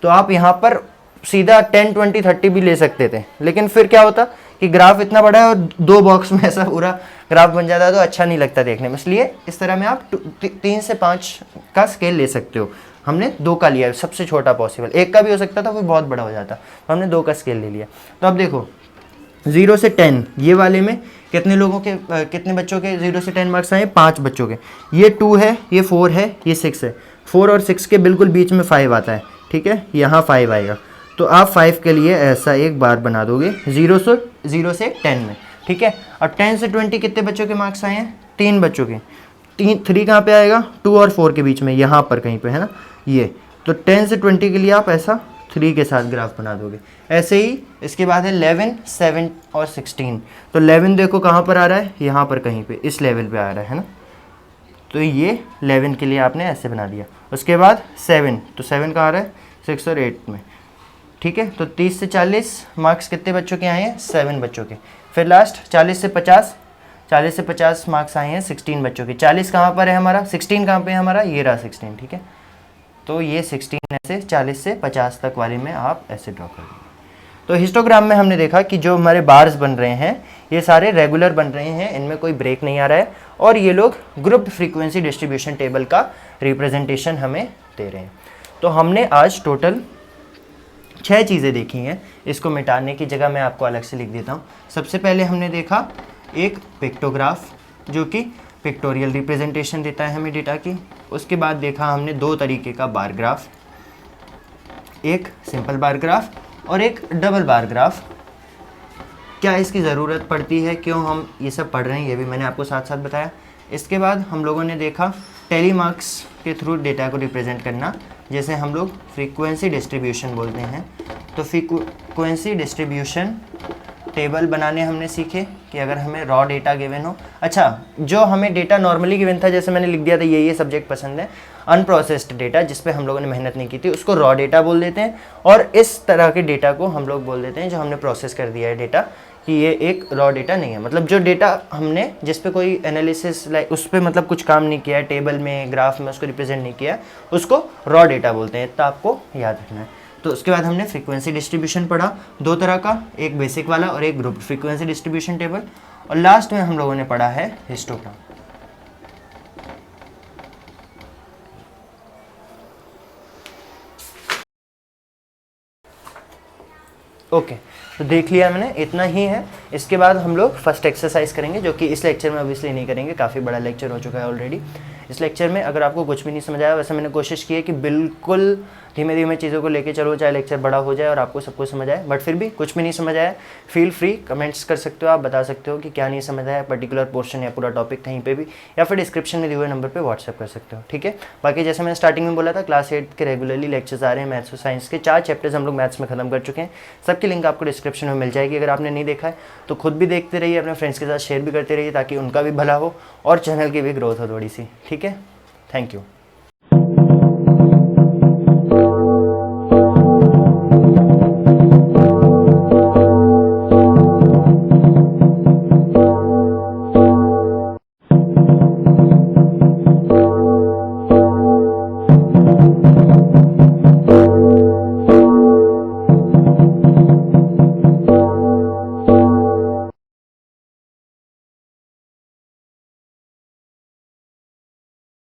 तो आप यहाँ पर सीधा 10, 20, 30 भी ले सकते थे, लेकिन फिर क्या होता कि ग्राफ इतना बड़ा है और 2 बॉक्स में ऐसा पूरा ग्राफ बन जाता है, तो अच्छा नहीं लगता देखने में। इसलिए इस तरह में आप 3 से 5 का स्केल ले सकते हो। हमने 2 का लिया, सबसे छोटा पॉसिबल। 1 का भी हो सकता था, फिर बहुत बड़ा हो जाता, तो हमने 2 का स्केल ले लिया। तो अब देखो 0 से 10 ये वाले में कितने लोगों के कितने बच्चों के 0 से 10 मार्क्स आए, 5 बच्चों के। ये 2 है, ये 4 है, ये 6 है। 4 और 6 के बिल्कुल बीच में 5 आता है, ठीक है, यहाँ 5 आएगा। तो आप 5 के लिए ऐसा एक बार बना दोगे 0 से 10 में, ठीक है। और 10 से 20 कितने बच्चों के मार्क्स आए हैं, 3 बच्चों के। 3 कहाँ पे आएगा, 2 और 4 के बीच में, यहाँ पर कहीं पे है ना ये। तो 10 से 20 के लिए आप ऐसा 3 के साथ ग्राफ बना दोगे। ऐसे ही इसके बाद है 11, 7 और 16। तो 11 देखो कहाँ पर आ रहा है, यहाँ पर कहीं पे इस लेवल पे आ रहा है ना। तो ये 11 के लिए आपने ऐसे बना दिया। उसके बाद 7, तो 7 कहाँ आ रहा है, 6 और 8 में, ठीक है। तो 30 से 40 मार्क्स कितने बच्चों के आए हैं, 7 बच्चों के। फिर लास्ट 40 से 50 मार्क्स आए हैं 16 बच्चों के। 40 कहाँ पर है हमारा, 16 कहाँ पे है हमारा, ये रहा 16, ठीक है। तो ये 16 ऐसे 40 से 50 तक वाले में आप ऐसे ड्रॉ कर देंगे। तो हिस्टोग्राम में हमने देखा कि जो हमारे बार्स बन रहे हैं ये सारे रेगुलर बन रहे हैं, इनमें कोई ब्रेक नहीं आ रहा है, और ये लोग ग्रुप फ्रीक्वेंसी डिस्ट्रीब्यूशन टेबल का रिप्रेजेंटेशन हमें दे रहे हैं। तो हमने आज टोटल 6 चीज़ें देखी हैं। इसको मिटाने की जगह मैं आपको अलग से लिख देता हूँ। सबसे पहले हमने देखा एक पिक्टोग्राफ जो कि पिक्टोरियल रिप्रेजेंटेशन देता है हमें डेटा की। उसके बाद देखा हमने 2 तरीके का बार ग्राफ, एक सिंपल बार ग्राफ और एक डबल बार ग्राफ। क्या इसकी ज़रूरत पड़ती है, क्यों हम ये सब पढ़ रहे हैं, ये भी मैंने आपको साथ साथ बताया। इसके बाद हम लोगों ने देखा टेलीमार्क्स के थ्रू डेटा को रिप्रेजेंट करना, जैसे हम लोग फ्रीक्वेंसी डिस्ट्रीब्यूशन बोलते हैं। तो फ्रीक्वेंसी डिस्ट्रीब्यूशन टेबल बनाने हमने सीखे कि अगर हमें रॉ डेटा गिवन हो, अच्छा जो हमें डेटा नॉर्मली गिवन था, जैसे मैंने लिख दिया था ये सब्जेक्ट पसंद है, अनप्रोसेस्ड डेटा जिस पे हम लोगों ने मेहनत नहीं की थी उसको रॉ डेटा बोल देते हैं, और इस तरह के डेटा को हम लोग बोल देते हैं जो हमने प्रोसेस कर दिया है डेटा, कि ये एक रॉ डेटा नहीं है, मतलब जो डेटा हमने जिस पे कोई एनालिसिस लाइक उस पर मतलब कुछ काम नहीं किया है, टेबल में ग्राफ में उसको रिप्रेजेंट नहीं किया है, उसको रॉ डेटा बोलते हैं। इतना आपको याद रखना है। तो उसके बाद हमने फ्रीक्वेंसी डिस्ट्रीब्यूशन पढ़ा, दो तरह का, एक बेसिक वाला और एक ग्रुप फ्रीक्वेंसी डिस्ट्रीब्यूशन टेबल। और लास्ट में हम लोगों ने पढ़ा है हिस्टोग्राम। ओके तो देख लिया मैंने, इतना ही है। इसके बाद हम लोग फर्स्ट एक्सरसाइज करेंगे, जो कि इस लेक्चर में ऑब्वियसली नहीं करेंगे, काफ़ी बड़ा लेक्चर हो चुका है ऑलरेडी। इस लेक्चर में अगर आपको कुछ भी नहीं समझ आया, वैसे मैंने कोशिश की है कि बिल्कुल धीमे धीमे चीज़ों को लेके चलो, चाहे लेक्चर बड़ा हो जाए और आपको सब कुछ समझ आए। बट फिर भी कुछ भी नहीं समझ आया, फील फ्री कमेंट्स कर सकते हो, आप बता सकते हो कि क्या नहीं समझ आया पर्टिकुलर पोर्शन या पूरा टॉपिक कहीं पे भी, या फिर डिस्क्रिप्शन में दिए हुए नंबर पे व्हाट्सएप कर सकते हो, ठीक है। बाकी जैसे मैंने स्टार्टिंग में बोला था, क्लास 8 के रेगुलरली लेक्चर्स आ रहे हैं मैथ्स और साइंस के। 4 चैप्टर्स हम लोग मैथ्स में खत्म कर चुके हैं, सबकी लिंक आपको डिस्क्रिप्शन में मिल जाएगी। अगर आपने नहीं देखा है तो खुद भी देखते रहिए, अपने फ्रेंड्स के साथ शेयर भी करते रहिए, ताकि उनका भी भला हो और चैनल की भी ग्रोथ हो थोड़ी सी, ठीक है। Thank you.